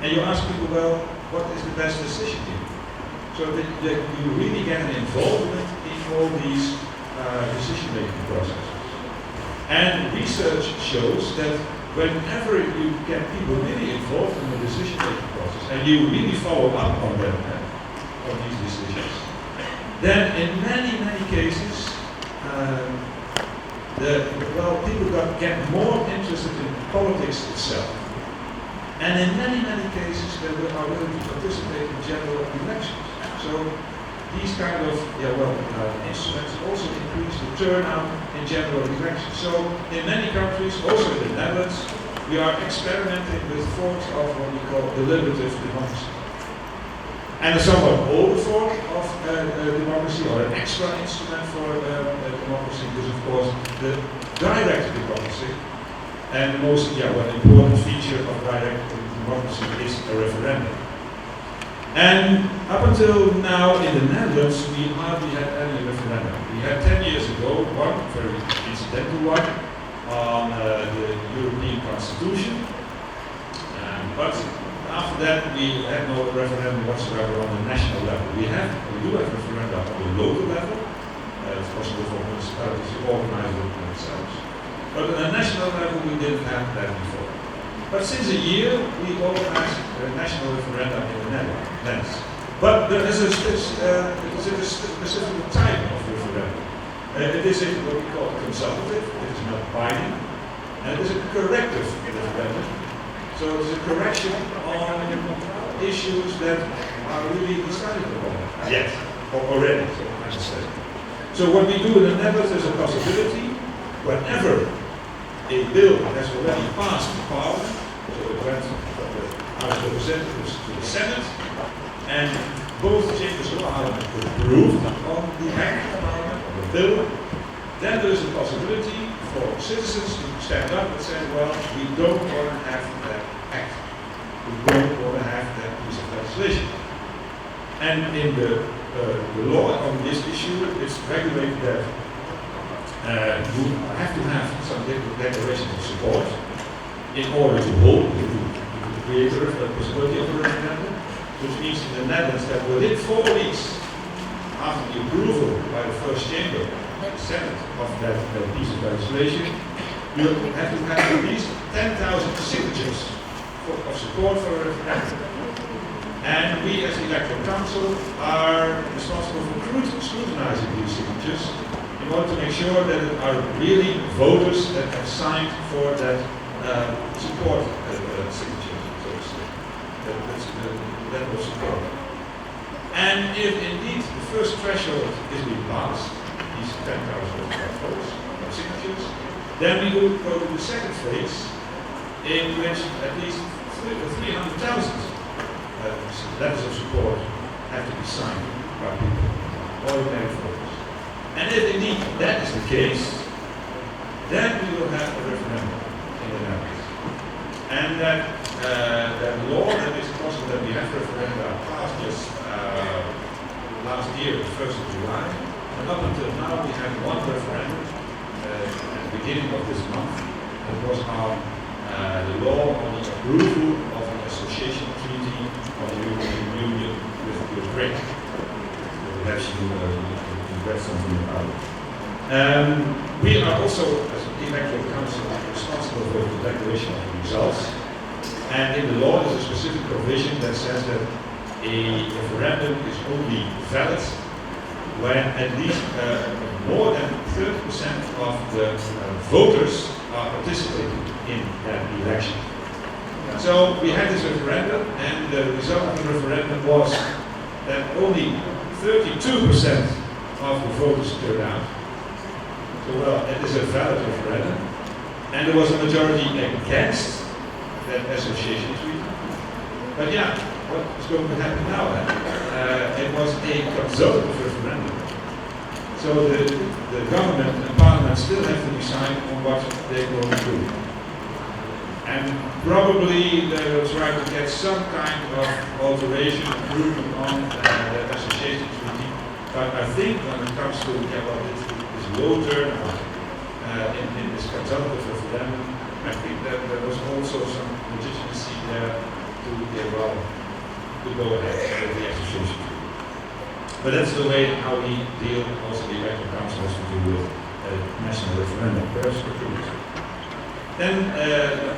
And you ask people, well, what is the best decision here? So that you really get an involvement in all these decision-making processes. And research shows that whenever you get people really involved in the decision-making process and you really follow up on them, on these decisions, then in many cases, people get more interested in politics itself. And in many cases, they are willing to participate in general elections. So these kind of instruments also increase the turnout in general elections. So in many countries, also in the Netherlands, we are experimenting with forms of what we call deliberative democracy. And a somewhat older form of democracy, or an extra instrument for democracy, is of course the direct democracy. And the most important feature of direct democracy is a referendum. And up until now in the Netherlands, we hardly had any referendum. We had 10 years ago one very incidental one on the European Constitution. But after that, we had no referendum whatsoever on the national level. We do have referenda on the local level. It's possible for municipalities to organize it themselves. But on the national level, we didn't have that before. But since a year, we organized a national referendum in the Netherlands. But there is a specific type of referendum. It is what we call consultative, it is not binding, and it is a corrective referendum. So it's a correction on issues that are really decided upon yet, or already, so I should say. So what we do in the Netherlands is a possibility, whenever a bill has already passed Parliament, so it went from the House of Representatives to the Senate, and both chambers of Parliament approved on the act of Parliament, on the bill, then there is a possibility for citizens to stand up and say, well, we don't want to have that act. We don't want to have that piece of legislation. And in the law on this issue, it's regulated that you have to have some declarations of support in order to hold, to create the possibility of a referendum, which means in the Netherlands that within 4 weeks after the approval by the first chamber, the Senate, of that piece of legislation, you have to have at least 10,000 signatures of support for a referendum. And we as the Electoral Council are responsible for scrutinizing these signatures in order to make sure that it are really voters that have signed for that support signature, so to say. That will support. And if indeed the first threshold is being passed, these 10,000 votes, signatures, then we will go to the second phase, in which at least 300,000 letters of support have to be signed by people, ordinary voters. And if indeed that is the case, then we will have a referendum in the Netherlands. And that law that is possible that we have referenda passed just last year, the 1st of July, and up until now we had one referendum at the beginning of this month. It was on the law on the approval of an association treaty of the European Union with Ukraine. Perhaps you read something about it. We are also, as an Electoral Council, responsible for the declaration of the results. And in the law, there's a specific provision that says that a referendum is only valid when at least more than 30% of the voters are participating in that election. So we had this referendum, and the result of the referendum was that only 32% of the voters turned out. So well, it is a valid referendum, and there was a majority against that association treaty. But yeah, what is going to happen now? It was a consultative referendum. So the government and parliament still have to decide on what they're going to do. And probably they will try to get some kind of alteration, improvement on the association treaty. But I think when it comes to this low turnout in this consultative referendum, I think that there was also some legitimacy there to go ahead with the association. But that's the way how we deal, also the electoral council has to do with national referendum. Then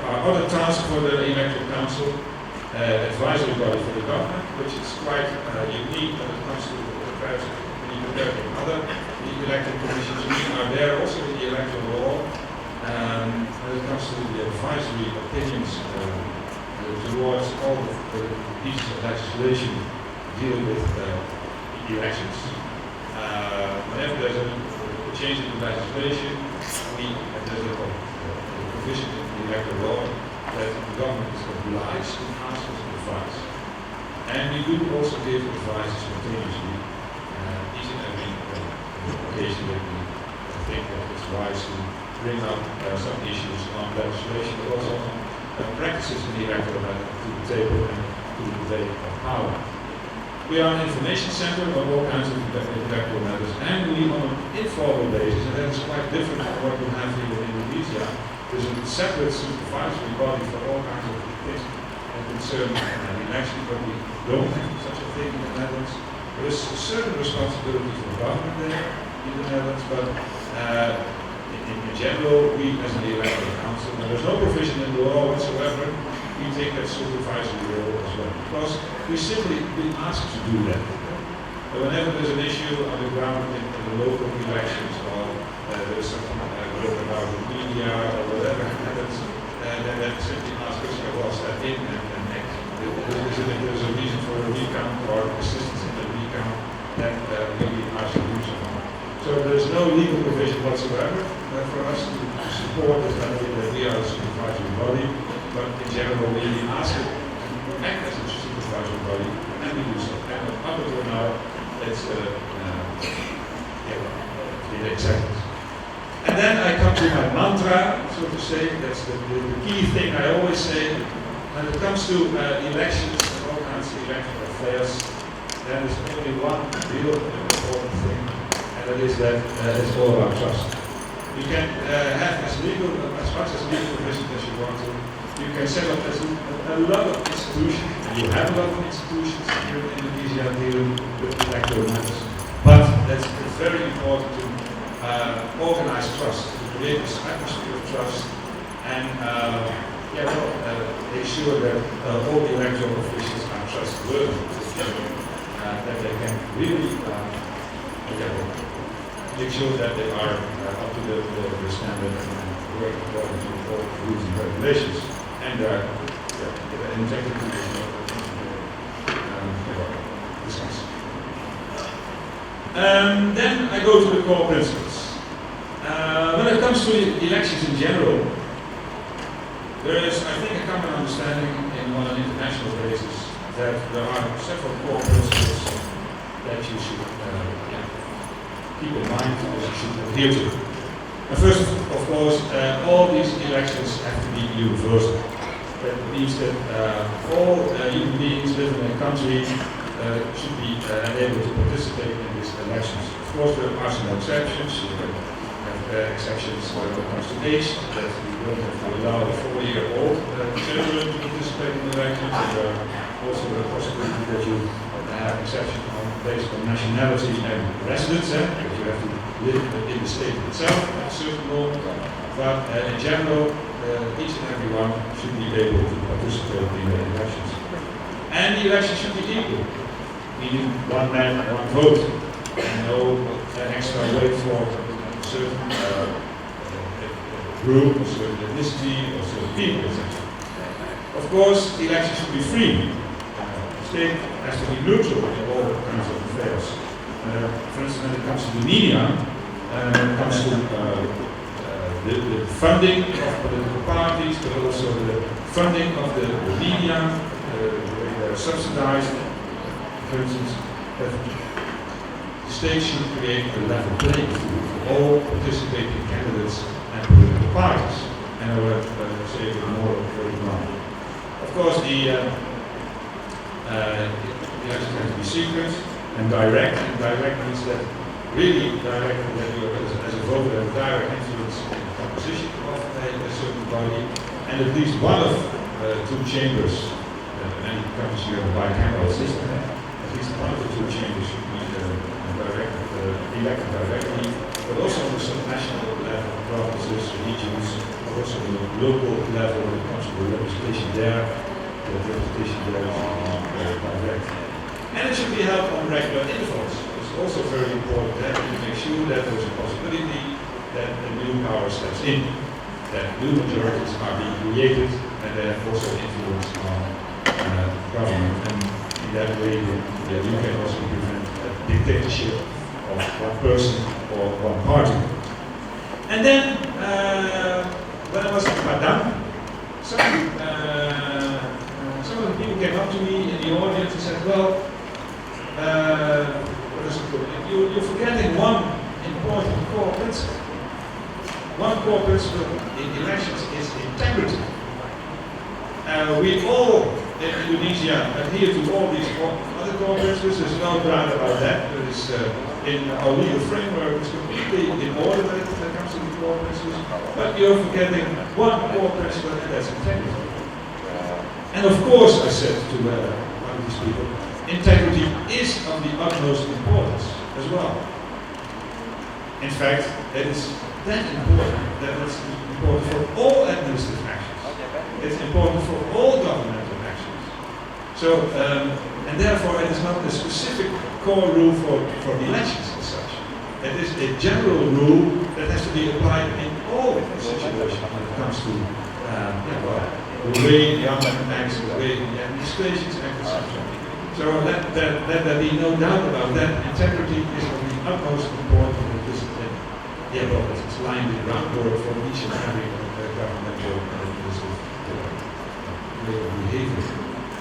our other task for the electoral council, advisory body for the government, which is quite unique when it comes to perhaps when you compare it with other electoral commissions. We are there also with the electoral law. When it comes to the advisory opinions towards all the pieces of legislation dealing with elections. Whenever there's a change in the legislation, there's a provision in the electoral law that the government is obliged to ask us advice. And we do also give advice spontaneously, each and every occasion that we think that it's wise to bring up some issues on legislation, but also on practices in the electoral matter to the table and to the debate of power. We are an information center on all kinds of electoral matters, and we on an informal basis, and that is quite different from what we have here in Indonesia. There's a separate supervisory body for all kinds of things concerning elections, but we don't have such a thing in the Netherlands. There is a certain responsibility for the government there in the Netherlands, but in general, we as an electoral council, and there's no provision in the law whatsoever, we take that supervisory role as well, because we simply been asked to do that. Whenever there's an issue on the ground in the local elections, or there's something about the media or whatever happens, then simply ask us, well, step in and act. There's a reason for a recount or assistance in the recount, then we ask you to do something. So there's no legal provision whatsoever for us to support this idea that we are a supervisory body, but in general we ask it to act as a supervisory body, and we do so. And up until now, it's the executive. And then I come to my mantra, so to say. That's the key thing I always say. When it comes to elections and all kinds of electoral affairs, then there's only one real important thing, and that is that it's all about trust. You can have as much as legal provisions as you want to. You can set up a lot of institutions, and you have a lot of institutions here in Indonesia dealing with electoral matters. But it's very important to organize trust, to create this atmosphere of trust, and make sure that all the electoral officials are trustworthy, that they can really make sure that they are up to the standard and work according to all rules and regulations. And technically discuss. Then I go to the core principles. When it comes to elections in general, there is, I think, a common understanding on an international basis that there are several core principles that you should keep in mind, that you should adhere to. And first, of course, all these elections have to be universal. That means that all human beings living in a country should be able to participate in these elections. Of course, there are some exceptions. You can have exceptions when it comes to age, that you don't have to allow a 4-year-old children to participate in elections. There are also the possibility that you have exceptions based on nationality and residence, that you have to live in the state itself at a certain law. But in general, each and every one should be able to participate in the elections. And the elections should be equal, meaning one man, one vote, and no extra weight for a certain group, a certain ethnicity, or certain people, etc. Of course, the elections should be free. The state has to be neutral in all kinds of affairs. For instance, when it comes to the media, when it comes to the funding of political parties, but also the funding of the media, they are subsidized. For instance, the state should create a level playing field for all participating candidates and political parties. And I will say a bit more later on. Of course, the elections have to be secret and direct. And direct means that really direct, that you as a voter have direct influence in the composition of a certain body, and at least one of two chambers many countries you have a bicameral system. At least one of the two chambers should be elected directly, but also on the subnational level, provinces, regions, but also on the local level when it comes to the representation there. The representation there should be direct. And it should be held on regular intervals. It's also very important that we make sure that there's a possibility that a new power steps in, that new majorities are being created, and they have also influence on government. And in that way, you can also prevent a dictatorship of one person or one party. And then, when I was in Padang, some of the people came up to me in the audience and said, well, what is it called? You're forgetting one important core principle. One core principle in elections is integrity. We all in Indonesia adhere to all these other core principles. There's no doubt about that. There is, in our legal framework, it's completely in order when it comes to the core principles. But you're forgetting one core principle, and that's integrity. And of course, I said to one of these people, integrity is of the utmost importance as well. In fact, it is that important that it's important for all administrative actions. It's important for all governmental actions. So, and therefore it is not a specific core rule for elections as such. It is a general rule that has to be applied in all situations when it comes to the way the government acts, the way the administrations act, etc. So let there be no doubt about that. Integrity is of the utmost importance in this discipline. Yeah, well, it's lying the groundwork for each and every governmental way of behavior.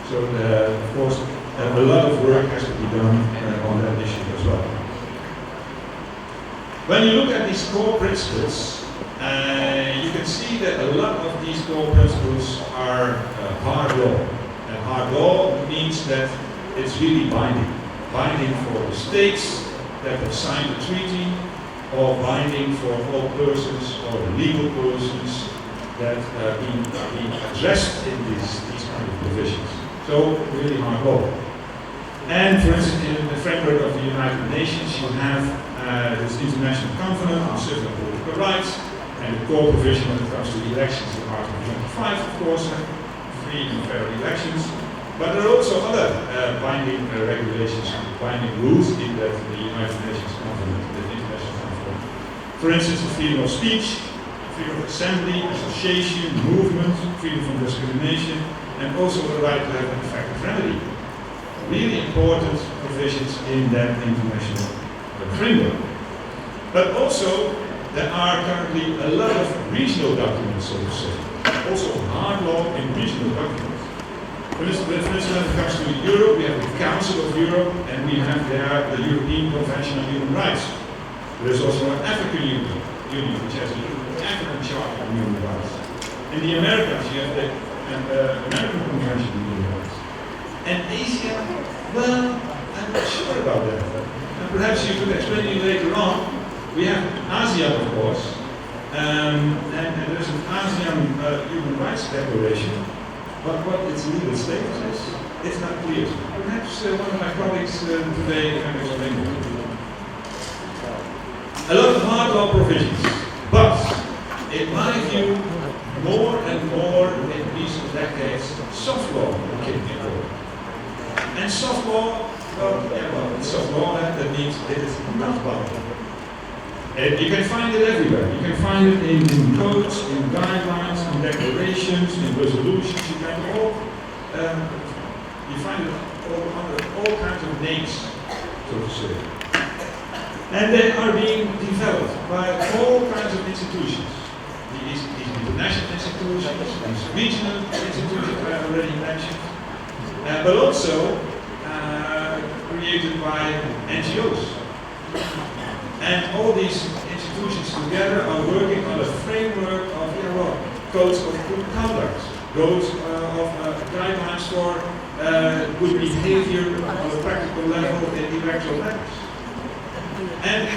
So, of course, a lot of work has to be done on that issue as well. When you look at these core principles, you can see that a lot of these core principles are hard law. And hard law means that it's really binding. Binding for the states that have signed the treaty, or binding for all persons or legal persons that are being addressed in these kind of provisions. So, really hard law. And for instance, in the framework of the United Nations, you have this International Covenant on Civil and Political Rights, and the core provision when it comes to elections in Article 25, of course, free and fair elections. But there are also other binding regulations, binding rules in the United Nations Covenant, the International Covenant. For instance, the freedom of speech, freedom of assembly, association, movement, freedom from discrimination, and also the right to have an effective remedy. Really important provisions in that international framework. But also, there are currently a lot of regional documents, so to say. Also hard law in regional documents. For instance, when it comes to Europe, we have the Council of Europe, and we have there the European Convention on Human Rights. There is also an African Union, which has the African Charter on Human Rights. In the Americas, you have the American Convention on Human Rights. And Asia, well, I'm not sure about that. And perhaps you could explain it later on. We have ASEAN, of course, and there's an ASEAN Human Rights Declaration, but what its legal status is, it's not clear. Perhaps one of my colleagues today can explain it. A lot of hard law provisions, but in my view, more and more in recent decades, soft law came in. And soft law, soft law, that means it is not binding. You can find it everywhere. You can find it in codes, in guidelines, in declarations, in resolutions. You can you find it under all kinds of names, so to say. And they are being developed by all kinds of institutions. These international institutions, these regional institutions I already mentioned, but also created by NGOs. And all these institutions together are working on a framework of codes of good conduct, codes of guidelines for good behavior on a practical level in electoral matters. And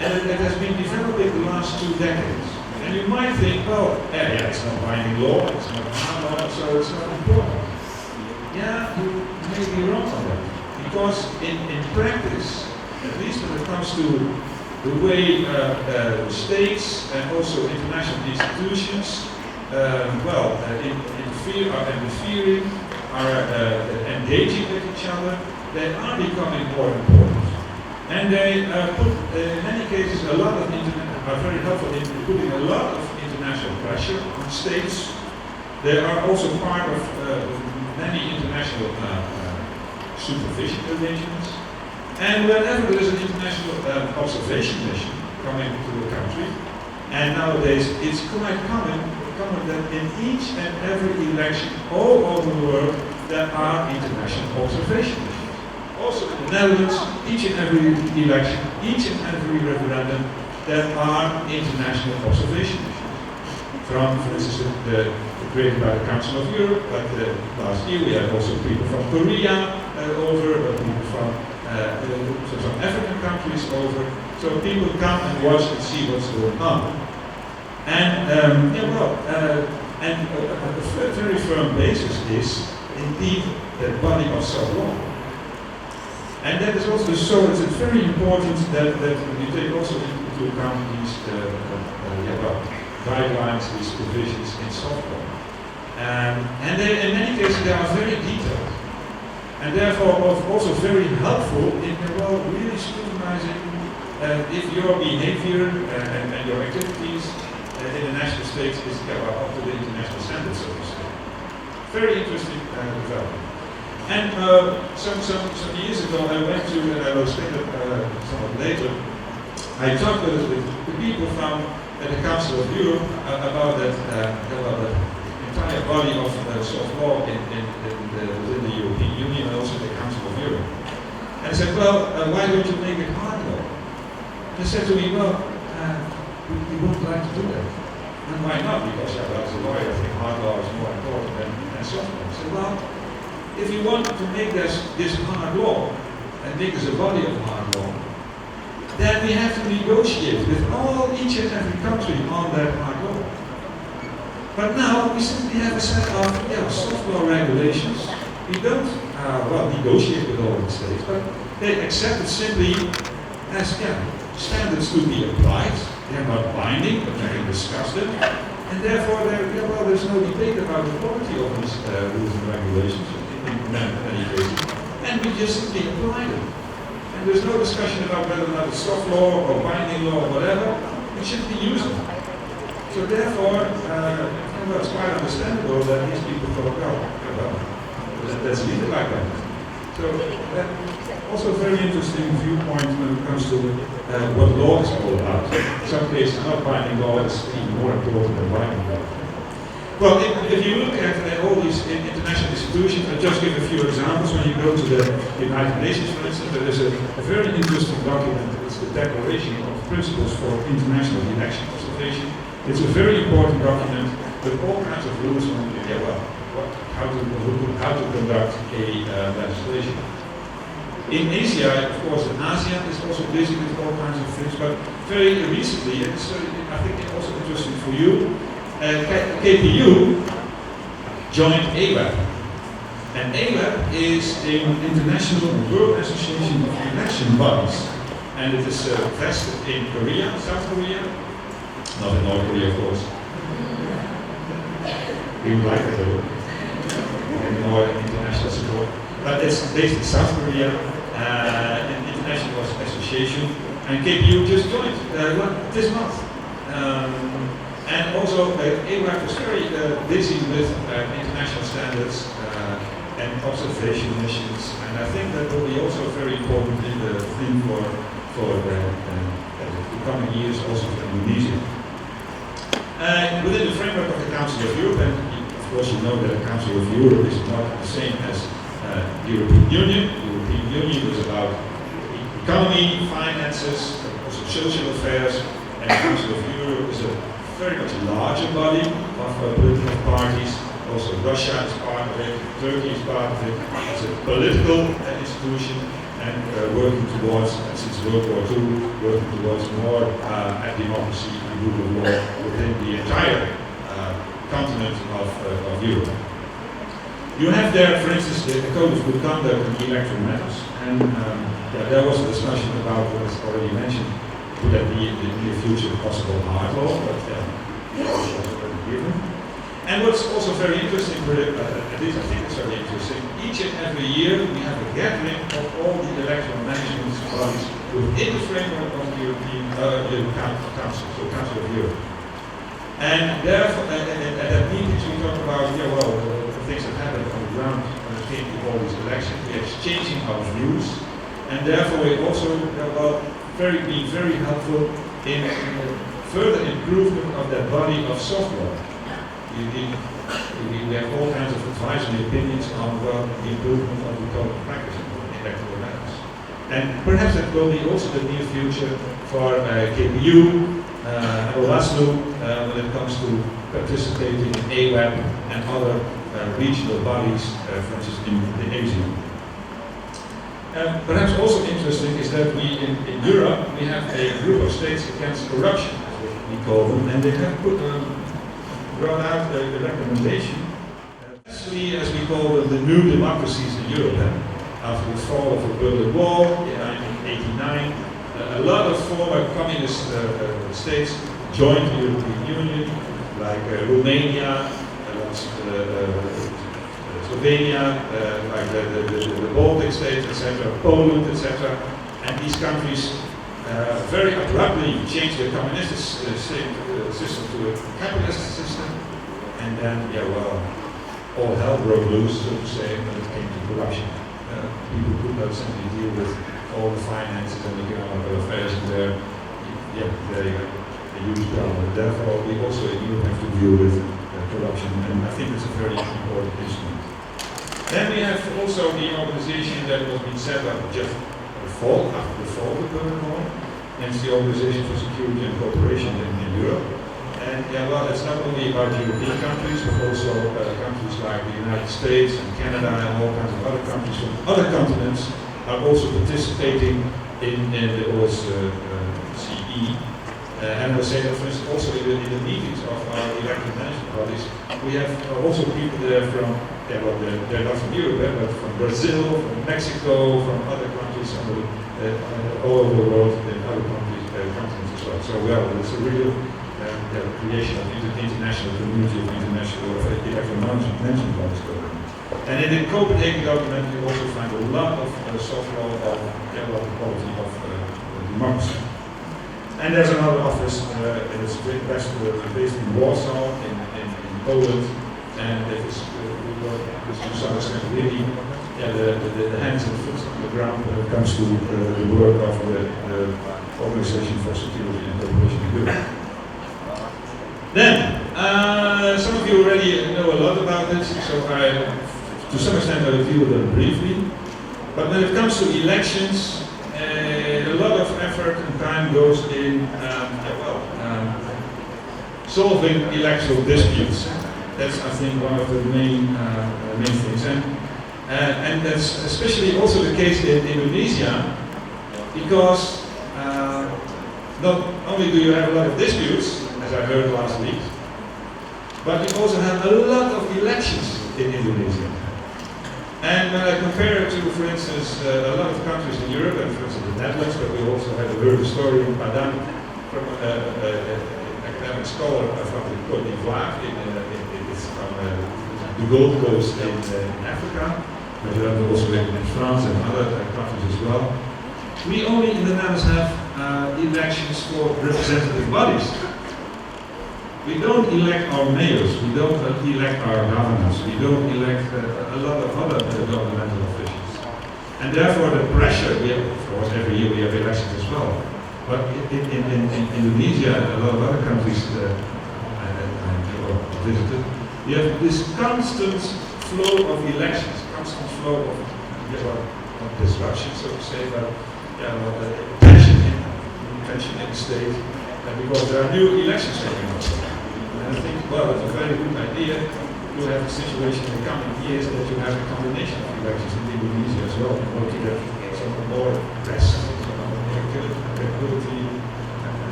it has been developed in the last 2 decades. And you might think, well, it's not binding law, it's not hard law, so it's not important. may be wrong on that. Because in practice, at least when it comes to the way states and also international institutions interfering, are engaging with each other, they are becoming more important. And they put, in many cases, are very helpful in putting a lot of international pressure on states. They are also part of many international supervision arrangements. And whenever there is an international observation mission coming to a country, and nowadays it's quite common that in each and every election all over the world there are international observation missions. Also in the Netherlands, each and every election, each and every referendum, there are international observation missions. From, for instance, created by the Council of Europe, but last year we had also people from Korea over, people from some African countries over. So people come and watch and see what's going on. And a very firm basis is indeed the body of soft law. And that is also so it's very important that you take also into account these guidelines, these provisions in soft law. And they, in many cases they are very detailed. And therefore also very helpful in really scrutinizing if your behavior and your activities in the national states is up to the international standards, so to speak. Very interesting development. And some years ago I went to, and I will explain it somewhat later, I talked with the people from the Council of Europe about that entire body of soft law within the European Union and also the Council of Europe. And I said, well, why don't you make it hard law? They said to me, well, we wouldn't like to do that. And why not? Because as a lawyer, I think hard law is more important than soft law. I said, well, if you want to make this hard law, and make this a body of hard law, then we have to negotiate with each and every country on that hard law. But now we simply have a set of soft law regulations. We don't negotiate with all the states, but they accept it simply as standards to be applied. They are not binding, but they can discuss them. And therefore, there's no debate about the quality of these rules and regulations in many cases. And we just simply apply them. And there's no discussion about whether or not it's soft law or binding law or whatever. We simply use them. So therefore, it's quite understandable that these people thought, let's leave it like that. So also a very interesting viewpoint when it comes to what law is all about. In some cases, not binding law is even more important than binding law. Well, if you look at all these international institutions, I'll just give a few examples. When you go to the United Nations, for instance, there is a very interesting document. It's the Declaration of Principles for International Election Observation. It's a very important document with all kinds of rules on how to conduct a legislation. In Asia, of course, in ASEAN is also busy with all kinds of things, but very recently, and it's, I think it's also interesting for you, KPU joined AWEB. And AWEB is an international world association of election bodies. And it is vested in Korea, South Korea, not in North Korea, of course. We would like it though, and more international support. But it's based in South Korea, an international association, and KPU just joined this month. And also, AWEB is very busy with international standards and observation missions, and I think that will be also very important in the theme for the coming years, also for Indonesia. Within the framework of the Council of Europe, and of course you know that the Council of Europe is not the same as the European Union. The European Union is about economy, finances, also social affairs, and the Council of Europe is a very much larger body of political parties. Also Russia is part of it, Turkey is part of it. It's a political institution and working towards, since World War II, working towards more democracy and rule of law within the entire continent of Europe. You have there, for instance, the code of good conduct in electoral matters, and there was a discussion about what was already mentioned, would that be in the near future possible hard law, but it's also already given. And what's also very interesting, at least I think it's very interesting, each and every year we have a gathering of all the electoral management bodies within the framework of the European Council, so Council of Europe. And therefore, at that meetings we talk about, the things that happen on the ground when it came to all these elections, we're exchanging our views, and therefore we also being very helpful in further improvement of that body of soft law. We have all kinds of advisory opinions on the improvement of the code of practice in electoral matters. And perhaps that will be also the near future for KPU, OASLU, when it comes to participating in AWEB and other regional bodies, for instance in Asia. Perhaps also interesting is that we in Europe we have a group of states against corruption, as we call them, and they have brought out a recommendation, especially as we call them the new democracies in Europe. After the fall of the Berlin Wall in 1989, a lot of former communist states joined the European Union, like Romania, Slovenia, like the Baltic states, etc., Poland, etc. And these countries very abruptly changed their communist system to a capitalist system, and then, all hell broke loose, so to say, when it came to corruption. People could not simply deal with all the finances and the economic affairs in there. They a huge problem. Therefore, we also in Europe have to deal with corruption, and I think it's a very important instrument. Then we have also the organization that was being set up just after the fall of the Berlin Wall, and it's the Organization for Security and Cooperation in Europe. And it's not only about European countries, but also countries like the United States and Canada and all kinds of other countries from other continents are also participating in the OSCE. And I will say that, for instance, also in the meetings of our elected management bodies, we have also people there from, they're not from Europe, but from Brazil, from Mexico, from other countries all over the world, in other continents as well. So, it's a real creation of international community of international elected management bodies going on. And in the Copenhagen document, you also find a lot of soft law of the quality of democracy. And there's another office, it's based in Warsaw, in Poland, and it is to some extent really the hands and foot on the ground when it comes to the work of the Organization for Security and Cooperation in Europe. Then, some of you already know a lot about it, so to some extent I will deal with them briefly. But when it comes to elections, a lot of effort and time goes in solving electoral disputes. That's, I think, one of the main things. And that's especially also the case in Indonesia, because not only do you have a lot of disputes, as I heard last week, but you also have a lot of elections in Indonesia. And when I compare it to, for instance, a lot of countries in Europe, and for instance the Netherlands, but we also had heard a story in Padang from an academic scholar from the Côte d'Ivoire, it's from the Gold Coast in Africa, but you have also in France and other countries as well. We only in the Netherlands have elections for representative bodies. We don't elect our mayors, we don't elect our governors, we don't elect a lot of other governmental officials. And therefore the pressure, of course every year we have elections as well, but in Indonesia and a lot of other countries I visited, you have this constant flow of elections, constant flow of disruption, so to say, but tension in the state, because there are new elections coming up. And I think, it's a very good idea to have a situation in the coming years that you have a combination of elections in Indonesia as well, in order to get some more rest, some more capability,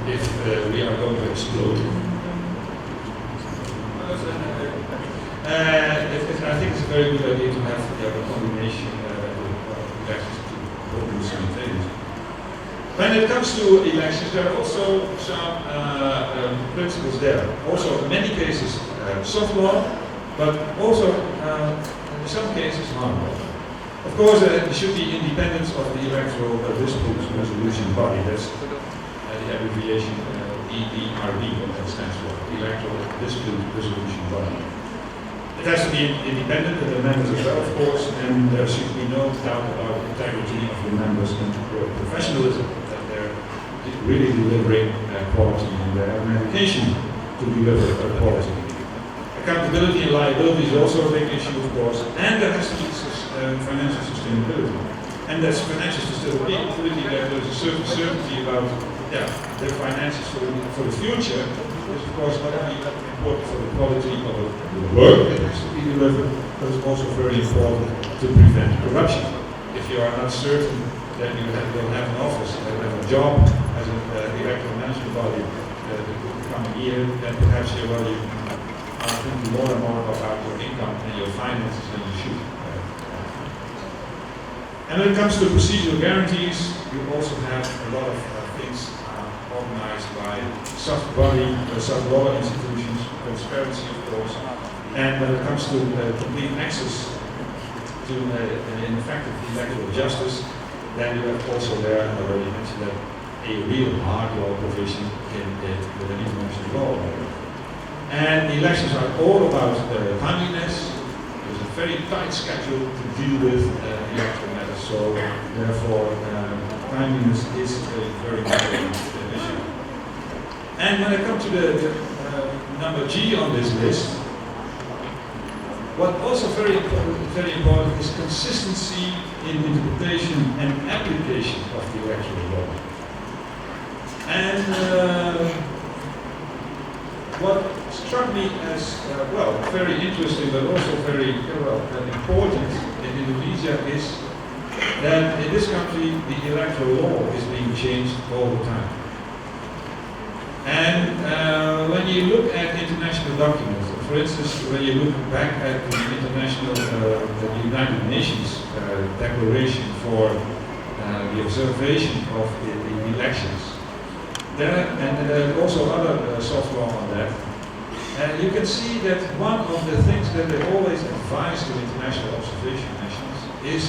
if we are going to explode. If I very good idea to have a combination of elections to hold simultaneously. When it comes to elections, there are also some principles there. Also, in many cases, soft law, but also in some cases, hard law. Of course, there should be independence of the electoral dispute resolution body. That's the abbreviation EDRB, what that stands for, Electoral Dispute Resolution Body. It has to be independent of the members as well, of course, and there should be no doubt about the integrity of the members and professionalism, that they're really delivering quality in their dedication to deliver quality. Accountability and liability is also a big issue, of course, and there has to be financial sustainability. And that's financial sustainability, that there's a certain certainty about their finances for the future, is of course not only important for the quality of the work that has to be delivered, but it's also very important to prevent corruption. If you are not certain that you will have an office, that you have a job as an electoral management body the coming year, then perhaps you are thinking more and more about your income and your finances than you should. And when it comes to procedural guarantees, you also have a lot of things organized by soft law institutions, transparency of course, and when it comes to complete access to an effective electoral justice, then you have also there, I already mentioned that, a real hard law provision with an international law. And elections are all about timeliness. There's a very tight schedule to deal with electoral matters, so therefore timeliness is a very important issue. And when I come to the number G on this list, what also very important is consistency in interpretation and application of the electoral law. And what struck me as very interesting, but also very important in Indonesia is that in this country the electoral law is being changed all the time. And when you look at international documents, for instance, when you look back at the international, the United Nations declaration for the observation of the elections, and also other soft law on that, you can see that one of the things that they always advise to international observation missions is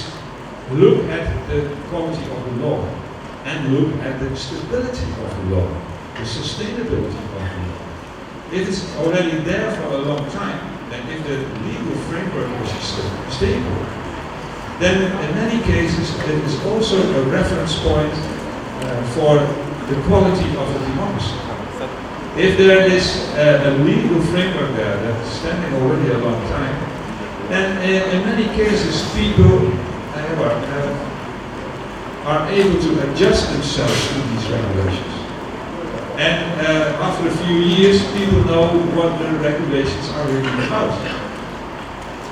look at the quality of the law and look at the stability of the law, the sustainability of the law. If it's already there for a long time, and if the legal framework is stable, then in many cases it is also a reference point for the quality of the democracy. If there is a legal framework there that's standing already a long time, then in many cases people are able to adjust themselves to these regulations. And after a few years, people know what the regulations are really about.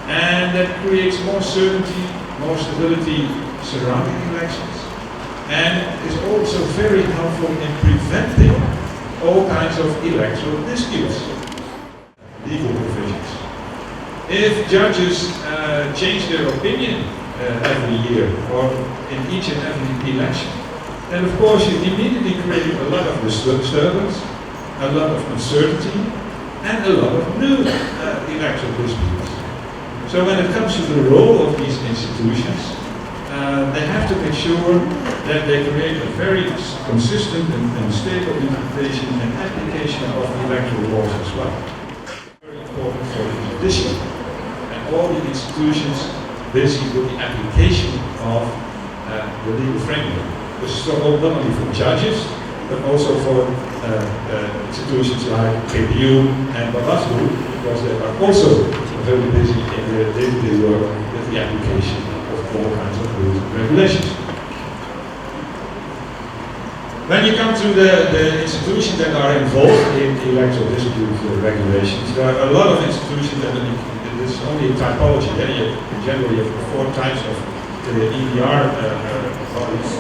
And that creates more certainty, more stability surrounding elections, and is also very helpful in preventing all kinds of electoral disputes. Legal provisions. If judges change their opinion every year or in each and every election, then of course you immediately create a lot of disturbance, a lot of uncertainty, and a lot of new electoral disputes. So when it comes to the role of these institutions, they have to make sure that they create a very consistent and stable interpretation and application of electoral laws as well. Very important for the judiciary and all the institutions busy with the application of the legal framework. This is not only for judges, but also for institutions like KPU and Bawaslu, because they are also very busy in their day-to-day work with the application of all kinds of rules and regulations. When you come to the institutions that are involved in electoral dispute regulations, there are a lot of institutions that this is only a typology. In general, you have 4 types of the EDR bodies.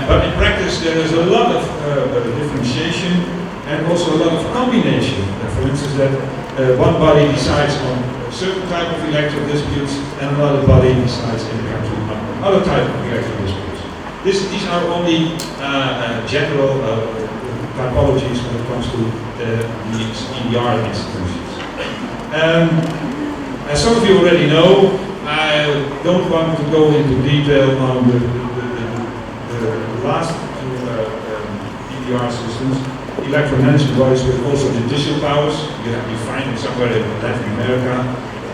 But in practice, there is a lot of differentiation and also a lot of combination. For instance, that one body decides on a certain type of electoral disputes and another body decides in the country on other type of electoral disputes. These are only general typologies when it comes to these EDR institutions. As some of you already know, I don't want to go into detail on the last two EDR systems, electoral management bodies with also judicial powers. You find it somewhere in Latin America,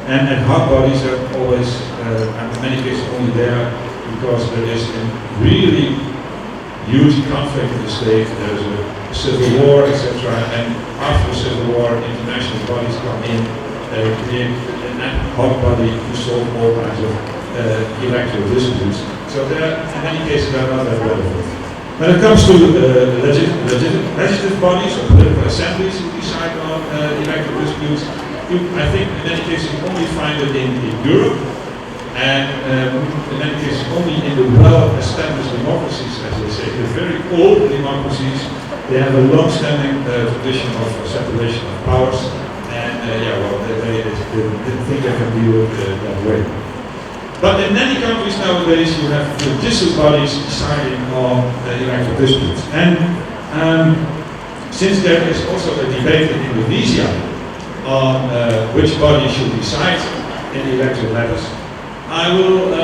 and ad hoc bodies are always, in many cases, only there because there is a really huge conflict in the state. There's a civil war, etc. And after the civil war, international bodies come in, they create an ad hoc body to solve all kinds of electoral disputes. So there, in many cases, are not that relevant. When it comes to legislative bodies or political assemblies who decide on electoral disputes, I think in many cases you only find it in Europe, and in many cases only in the well-established democracies, as they say, the very old democracies. They have a long-standing tradition of separation of powers, and they think they can deal with it that way. But in many countries nowadays, you have judicial bodies deciding on electoral disputes. And since there is also a debate in Indonesia on which body should decide in electoral matters, I will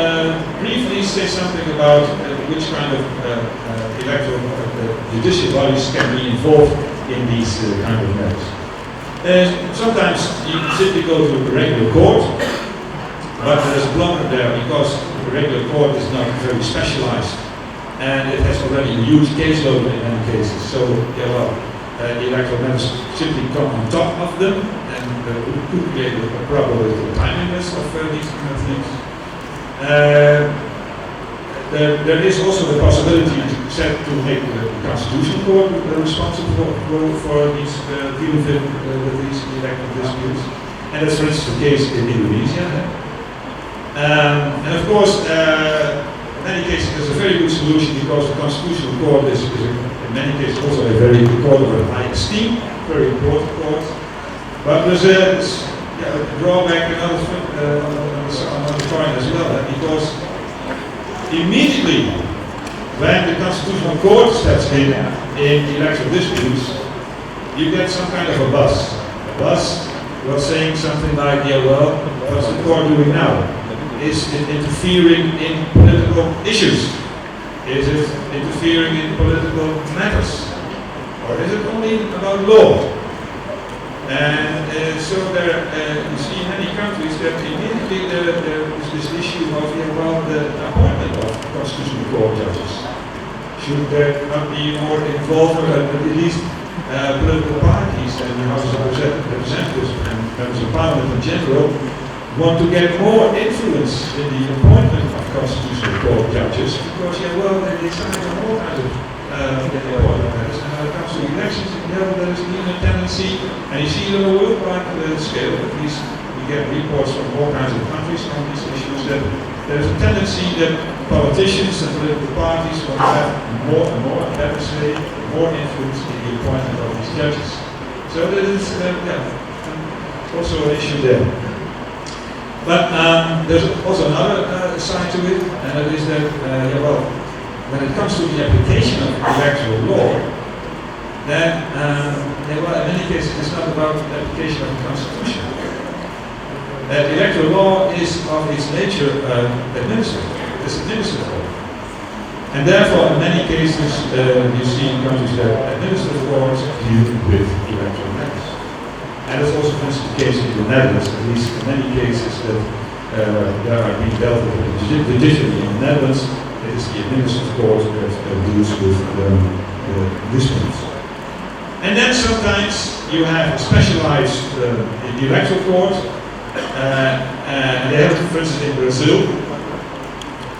briefly say something about which kind of electoral judicial bodies can be involved in these kind of matters. Sometimes you simply go to a regular court, but there's a blocker there because the regular court is not very specialized and it has already a huge caseload in many cases. So, the electoral matters simply come on top of them and could create a problem with the timeliness of these kind of things. There is also the possibility to make the Constitutional Court responsible for these dealing with these electoral disputes. And that's for instance the case in Indonesia. And of course, in many cases, there's a very good solution because the Constitutional Court is in many cases also a very court of a high esteem, very important court. But there's a drawback on the coin as well, because immediately when the Constitutional Court steps in electoral disputes, you get some kind of a buzz. A buzz was saying something like, what's the court doing now? Is it interfering in political issues? Is it interfering in political matters? Or is it only about law? And so there, you see in many countries that immediately there is this issue of the appointment of constitutional court judges. Should there not be more involvement, at least political parties and the House of Representatives and members of Parliament in general want to get more influence in the appointment of constitutional court judges because they decide on all kinds of important matters. And when it comes to elections, there is even a tendency, and you see it on a worldwide scale, at least we get reports from all kinds of countries on these issues, that there is a tendency that politicians and political parties want to have more and more, better say, more influence in the appointment of these judges. So that is also an issue there. But there's also another side to it, and that is that, when it comes to the application of electoral law, then, in many cases, it's not about the application of the Constitution. Electoral law is of its nature administrative. It's administrative law. And therefore, in many cases, you see in countries that administrative courts deal with electoral matters. And that's also for instance the case in the Netherlands, at least in many cases that there are being dealt with judicially in the Netherlands. It is the administrative court that deals with disputes. And then sometimes you have a specialized electoral court. They have, for instance, in Brazil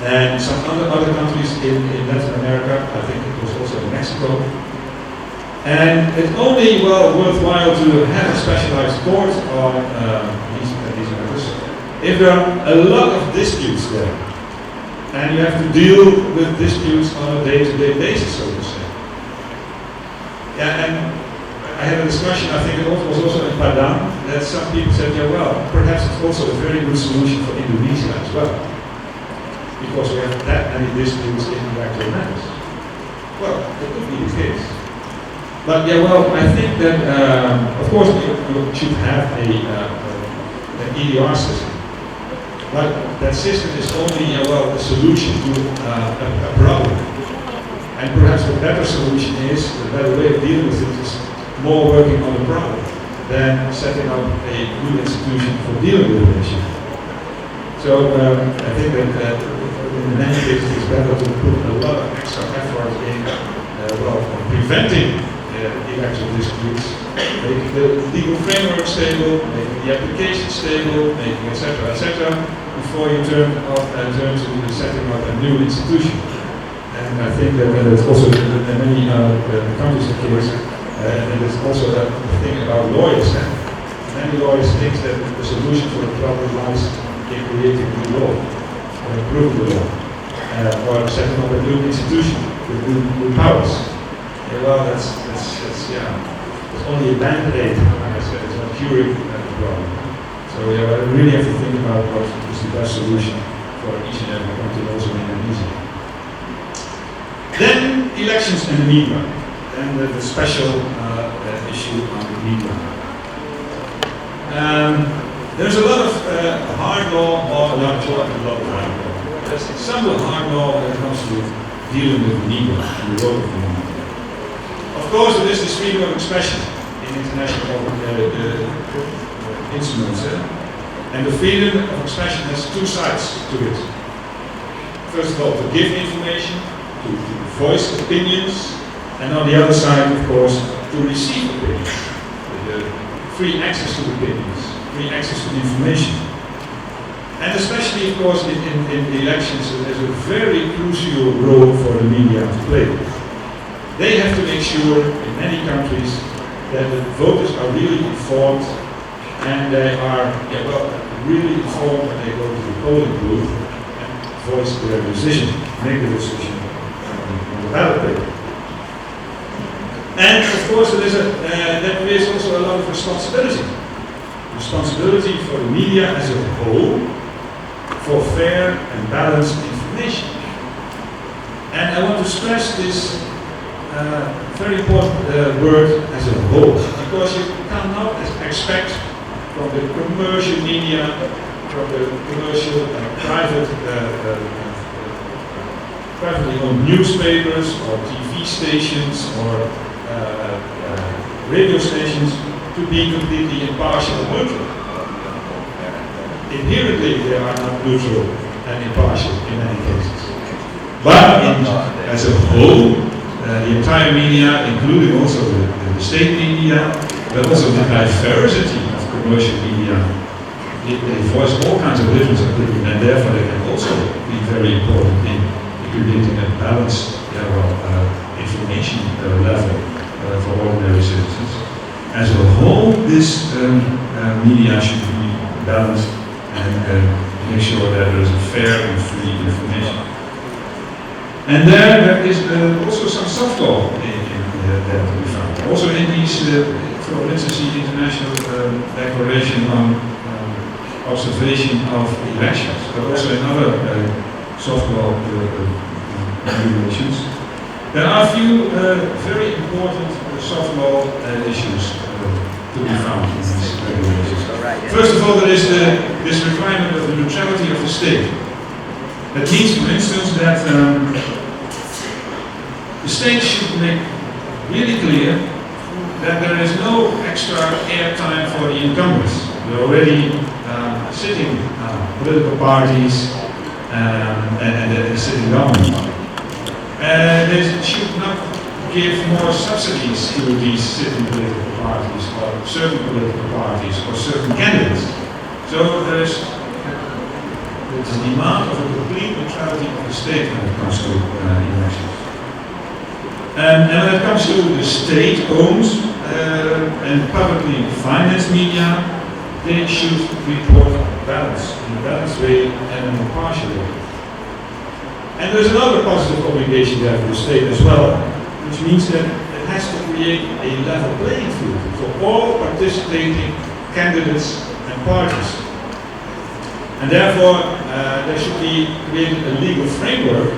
and some other countries in Latin America. I think it was also in Mexico. And it's only worthwhile to have a specialized court on these matters if there are a lot of disputes there, and you have to deal with disputes on a day-to-day basis, so to say. And I had a discussion, I think it was also in Padang, that some people said, yeah, well, perhaps it's also a very good solution for Indonesia as well, because we have that many disputes in intellectual matters. Well, that could be the case. But yeah, well, I think that, of course, we should have an EDR system. But that system is only, well, a solution to a problem. And perhaps a better solution is, a better way of dealing with it is more working on the problem than setting up a new institution for dealing with the issue. So I think that in many cases it's better to put a lot of extra effort in well, preventing electoral disputes, making the legal framework stable, making the application stable, making etc., before you turn to setting up a new institution. And I think that it's also in many countries the case, and it's also a thing about lawyers. Many lawyers think that the solution for the problem lies in creating a new law, or improving the law, or setting up a new institution with new powers. Yeah, well, that's only a band-aid, like I said, it's not curing the problem. So yeah, we really have to think about what is the best solution for each and every country, also in Indonesia. Then elections and the media, and the special issue on the media. There's a lot of hard law, or not a lot of hard law. There's some hard law when it comes to dealing with the media and the role of the media. Of course, there is this freedom of expression in international instruments, and the freedom of expression has two sides to it. First of all, to give information, to voice opinions, and on the other side, of course, to receive opinions. Free access to opinions, free access to information. And especially, of course, in the elections, there's a very crucial role for the media to play. They have to make sure, in many countries, that the voters are really informed, and they are really informed when they go to the polling booth and voice their decision, make a decision on the ballot paper. And of course, there is also a lot of responsibility. Responsibility for the media as a whole, for fair and balanced information. And I want to stress this very important word as a whole, because you cannot expect from the commercial media, from the commercial privately owned newspapers or TV stations or radio stations to be completely impartial and neutral. Inherently, they are not neutral and impartial in many cases. But as a whole, the entire media, including also the state media, but also the diversity of commercial media, they voice all kinds of different opinions, and therefore they can also be very important in creating a balanced information level for ordinary citizens. As a whole, this media should be balanced and make sure that there is a fair and free information. And there is also some soft law there to be found. Also in these, for instance, the International Declaration on Observation of Elections, but also in other soft law regulations. There are a few very important soft law issues to be found in these regulations. First of all, there is this requirement of the neutrality of the state. That means, for instance, that the state should make really clear that there is no extra airtime for the incumbents. There are already sitting political parties and the sitting government. They should not give more subsidies to these sitting political parties or certain political parties or certain candidates. So there is a demand of a complete neutrality of the state when it comes to elections. And when it comes to the state-owned and publicly financed media, they should report balance in a balanced way and in a impartial way. And there's another positive obligation there for the state as well, which means that has to create a level playing field for all participating candidates and parties. And therefore, there should be created a legal framework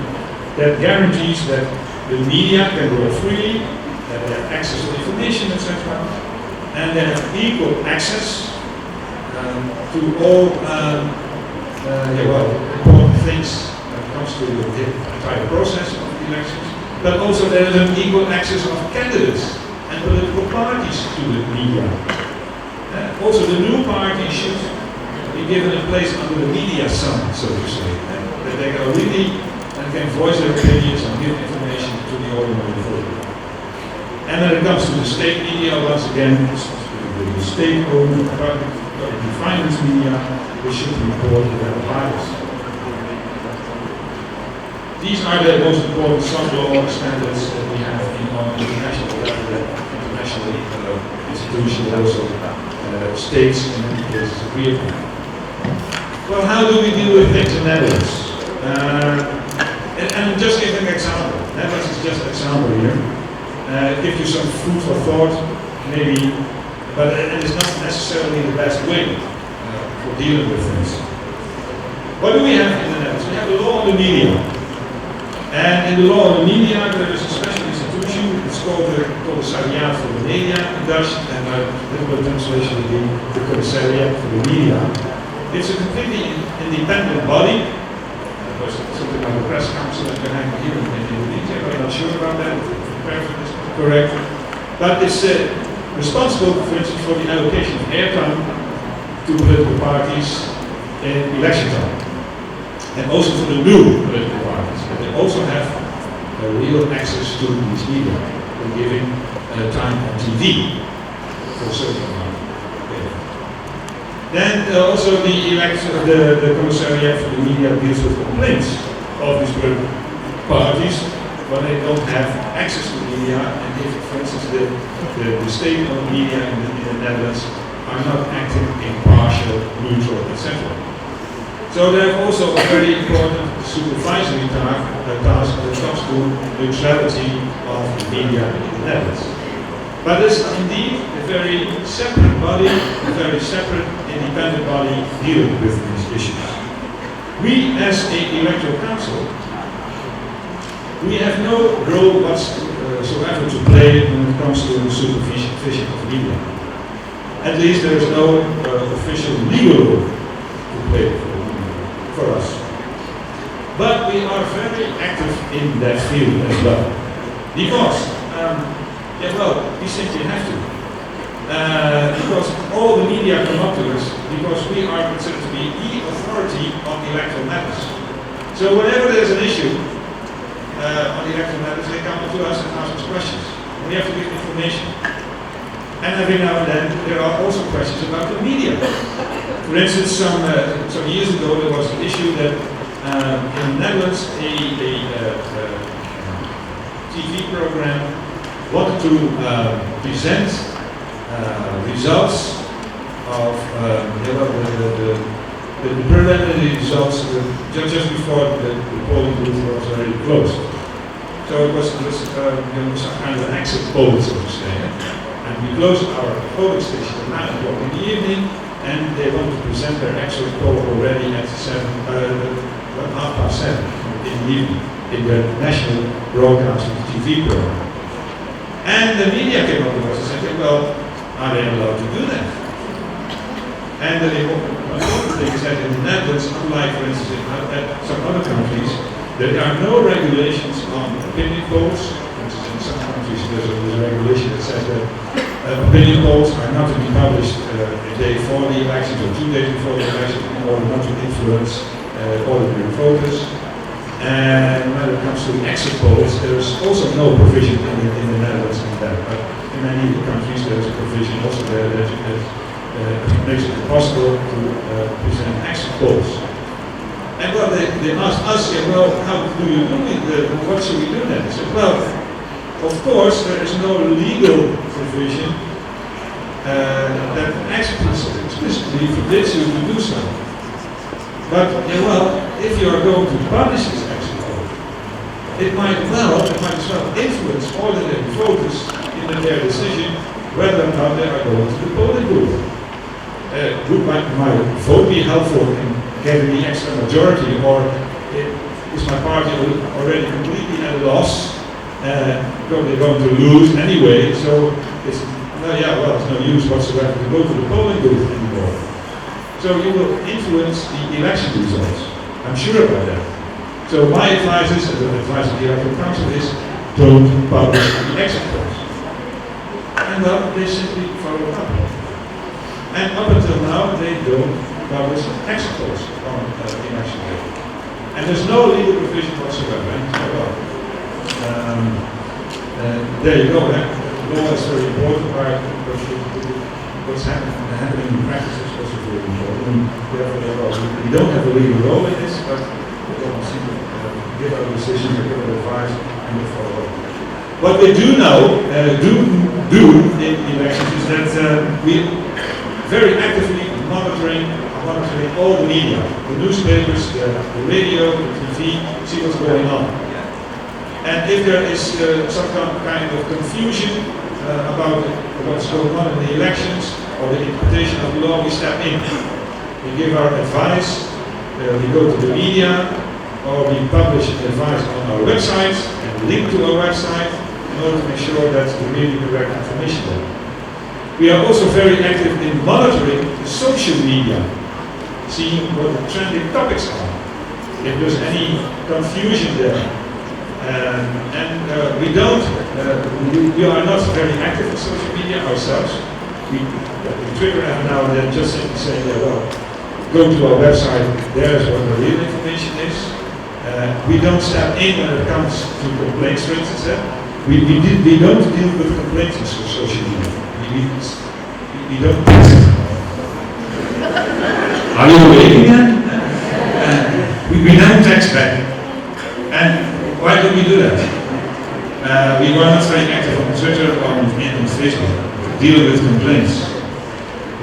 that guarantees that the media can grow freely, that they have access to information, etc., and they have equal access to all important things when it comes to the entire process of elections, but also there is an equal access of candidates and political parties to the media. Also, the new party should be given a place under the media sun, so to say, that they can really can voice their opinions and give information to the ordinary voter. And when it comes to the state media, once again, the state-owned, publicly financed media, they should report their bias. These are the most important soft law standards that we have in our international level, international institutions, also states in many cases agree upon. Well, how do we deal with things in Netherlands? And just give an example. Netherlands is just an example here. Give you some food for thought, maybe, but it is not necessarily the best way for dealing with things. What do we have in the Netherlands? We have the law on the media. And in the law on the media, there is a special institution. It's called the Commissariat for the Media in Dutch, and my literal translation would be the Commissariat for the Media. It's a completely independent body. There's something like the press council that can happen here in Indonesia, but I'm not sure about that, if is correct. But it's responsible, for instance, for the allocation of airtime to political parties in election time. And also for the new political parties. But they also have real access to these media. They're giving time on TV for a certain amount. Then also the Commissariat for the Media deals with complaints of these political parties when they don't have access to media, and if, for instance, the state-owned media in the Netherlands are not acting impartial, neutral, etc. So they have also a very important supervisory task when it comes to neutrality of the media in the Netherlands. But it's indeed a very separate body, a very separate independent body dealing with these issues. We, as an electoral council, we have no role whatsoever to play when it comes to the supervision of media. At least there is no official legal role to play for us. But we are very active in that field as well. Because we simply have to. Because all the media come up to us, because we are considered to be the authority on electoral matters. So whenever there's an issue on electoral matters, they come up to us and ask us questions. We have to give information. And every now and then there are also questions about the media. For instance, some years ago there was an issue that in the Netherlands a TV program wanted to present results of the preliminary results just before the polling booth was already closed. So it was some kind of an exit poll, so to say. And we closed our polling station at 9 o'clock in the evening, and they wanted to present their exit poll already at 7:30 in the evening in the national broadcast TV program. And the media came up to us and said, well, are they allowed to do that? And the important thing is that in the Netherlands, unlike, for instance, in some other countries, there are no regulations on opinion polls. For instance, in some countries, there's a regulation that says that opinion polls are not to be published a day before the elections or 2 days before the election in order not to influence ordinary voters. And when it comes to the exit polls, there's also no provision in the Netherlands on that. But in many countries, there's a provision also there that makes it possible to present exit polls. And well, they asked us, well, how do you do it? What should we do then? I said, well, of course, there is no legal provision that explicitly forbids you to do so. But, if you are going to publish this exit poll, it might as well influence ordinary voters in their decision whether or not they are going to the polling booth. Would my vote be helpful in getting the extra majority, or is my party already completely at a loss? Probably going to lose anyway, so it's no use whatsoever to go to the polling booth anymore. So you will influence the election results. I'm sure about that. So my advice is, and the advice of the electoral council is, don't publish the exit polls. And well, they simply follow up. And up until now, they don't publish exit polls on election day. And there's no legal provision whatsoever. There you go. Law is very important, but what's happening in practice is also very important. Therefore, we don't have a legal role in this, but we don't seem to give our decisions or give our advice and we follow up. What we do now do in elections is that we very actively monitoring all the media, the newspapers, the radio, the TV, see what's going on. And if there is some kind of confusion about what's going on in the elections or the interpretation of the law, we step in. We give our advice, we go to the media, or we publish advice on our website and link to our website in order to make sure that's the really correct information there. We are also very active in monitoring the social media, seeing what the trending topics are, if there's any confusion there. We are not very active in social media ourselves. We Twitter every now and then just simply say, go to our website, there's what the real information is. We don't step in when it comes to complaints, for instance. We don't deal with complaints in social media. We don't. Are you awake again? We don't text back. And why do we do that? We were not very active on Twitter or on Facebook to deal with complaints.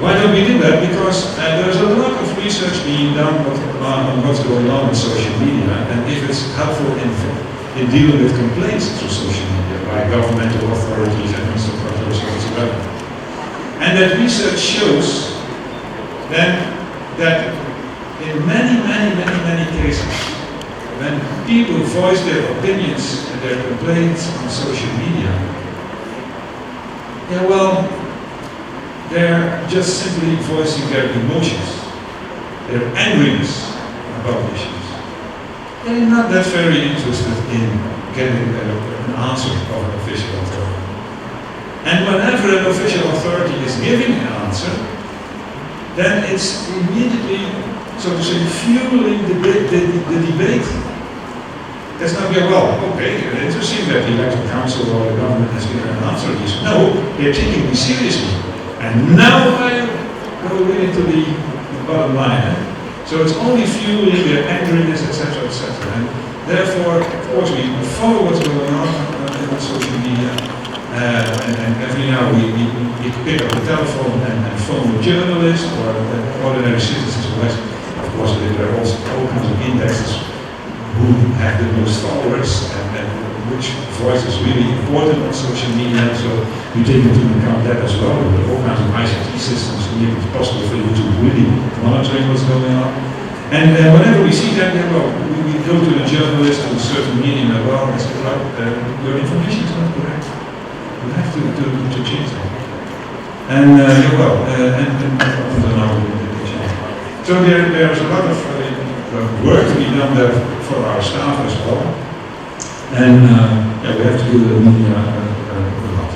Why don't we do that? Because there's a lot of research being done on what's going on in social media, and if it's helpful in dealing with complaints through social media by governmental authorities and institutions whatsoever. And that research shows then that in many cases, when people voice their opinions and their complaints on social media, they're just simply voicing their emotions, their angriness about issues. They're not that very interested in getting an answer of an official authority. And whenever an official authority is giving an answer, then it's immediately, so to say, fueling the debate. That's not okay, interesting that the electoral council or the government has given an answer to this. No, they're taking me seriously. And now I go really to the bottom line. So it's only fueling their angriness, etc., etc. And therefore, of course, we follow what's going on social media. And every now we pick up the telephone and phone a journalist or ordinary citizens who has, of course, there are also all kinds of indexes who have the most followers and which voice is really important on social media. So we take into account that as well. We have all kinds of ICT systems to make it possible for you to really monitoring what's going on. And whenever we see that, we go to the journalist or a certain medium and say, your information is not correct. You have to change that. And so there's a lot of work to be done there for our staff as well. And we have to do the media a lot.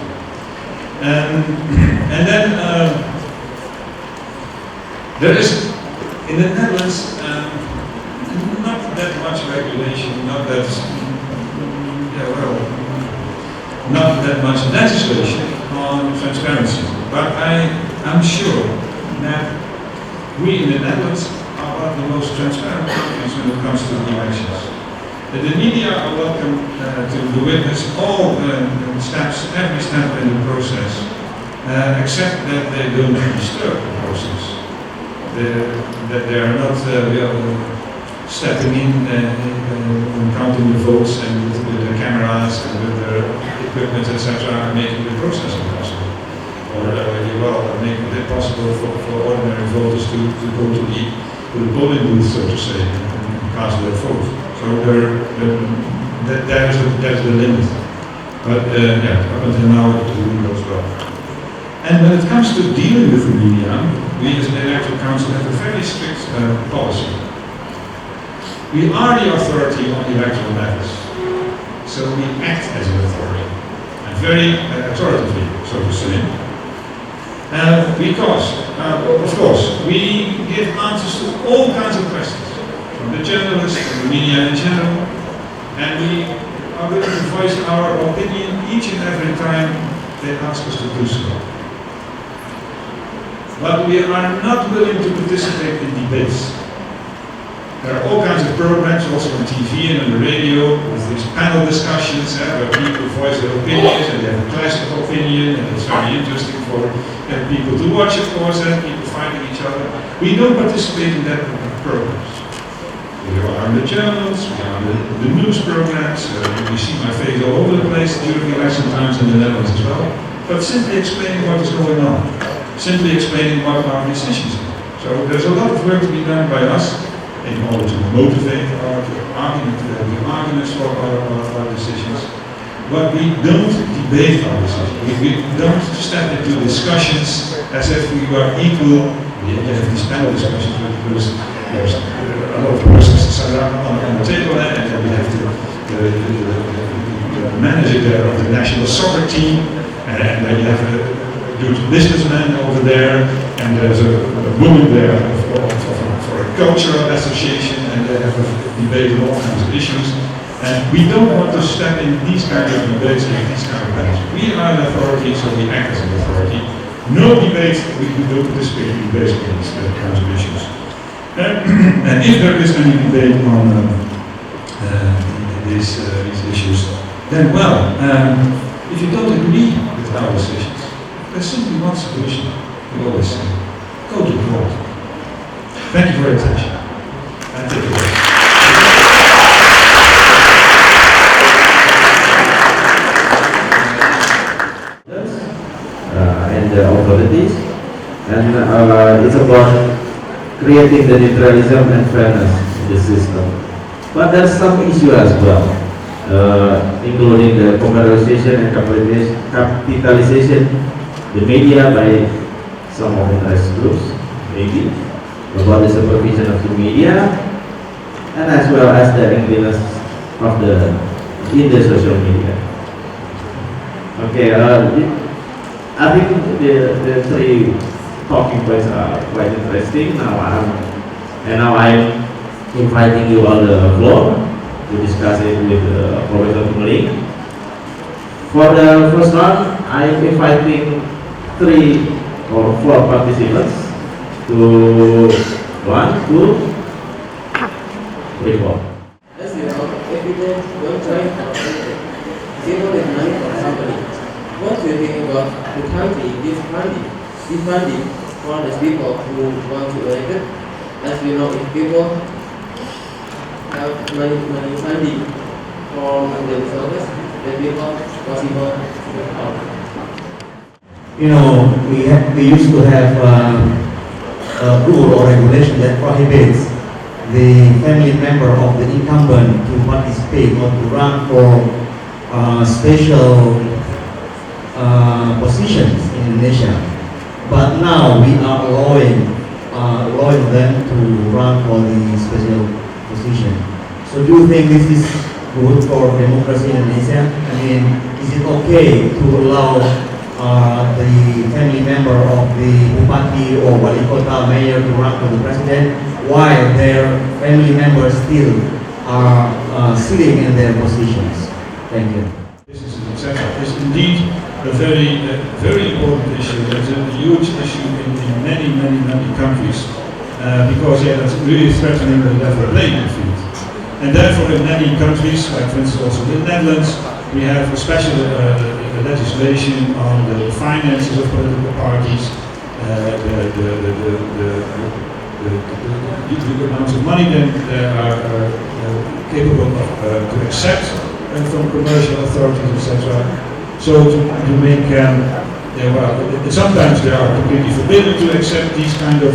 And then there is in the Netherlands not that much regulation, not that much legislation on transparency. But I'm sure that we in the Netherlands are one of the most transparent countries when it comes to the elections. The media are welcome to witness all the steps, every step in the process, except that they don't disturb the process. That they are not stepping in when it counting the votes and with the cameras and with the equipment, etc., making the process impossible. Or making it possible for ordinary voters to go to the polling booth, so to say, and cast their vote. So there's the limit. But up until now it really goes well. And when it comes to dealing with the media, we as an electoral council have a very strict policy. We are the authority on electoral matters, so we act as an authority, and very authoritatively, so to say. Because, of course, we give answers to all kinds of questions, from the journalists, from the media in general, and we are willing to voice our opinion each and every time they ask us to do so. But we are not willing to participate in debates. There are all kinds of programs, also on TV and on the radio, with these panel discussions where people voice their opinions and they have a clash of opinion, and it's very interesting for people to watch, of course, people fighting each other. We don't participate in that programs. We are on the journals, we are on the news programs, we see my face all over the place during election times in the Netherlands as well, but simply explaining what is going on, simply explaining what our decisions are. So there's a lot of work to be done by us in order to motivate our arguments for our decisions. But we don't debate our decisions. We don't step into discussions as if we were equal. We have these panel discussions because there's a lot of persons sat on the table and then we have the manager there of the national soccer team, and then you have a good businessman over there, and there's a woman there for a cultural association, and they have a debate on all kinds of issues. And we don't want to step in these kind of debates and these kind of matters. We are an authority, so we act as an authority. No debates, we don't participate in debates on these kinds of issues. And if there is any debate on these issues, then if you don't agree with our decisions, there's simply one solution. We always say, go to court. Thank you for your attention. And take it away. And the authorities, and it's about creating the neutralism and fairness in the system. But there's some issue as well, including the commercialization and capitalization the media by some of the interest groups, maybe, about the supervision of the media, and as well as the influence of in the social media. Okay, I think the three talking points are quite interesting. Now I'm inviting you on the floor to discuss it with Professor Kummeling. For the first one, I'm inviting 3 or 4 participants to 1, 2, 3, 4. As you know, evidence don't try zero is money for somebody. What do you think about the country, this funding for the people who want to elect it? As you know, if people have money funding for the service, the people possible to help. You know, we used to have a rule or regulation that prohibits the family member of the incumbent to participate or to run for special positions in Indonesia. But now we are allowing them to run for the special position. So do you think this is good for democracy in Indonesia? I mean, is it okay to allow the family member of the bupati or wali kota mayor to run for the president while their family members still are sitting in their positions? Thank you. Is indeed a very important issue. It's a huge issue in many countries because that's really threatening the level playing field. And therefore, in many countries, like for instance also the Netherlands, we have a special legislation on the finances of political parties, the amounts of money that are capable of accept from commercial authorities, etc. So to make, sometimes they are completely forbidden to accept these kind of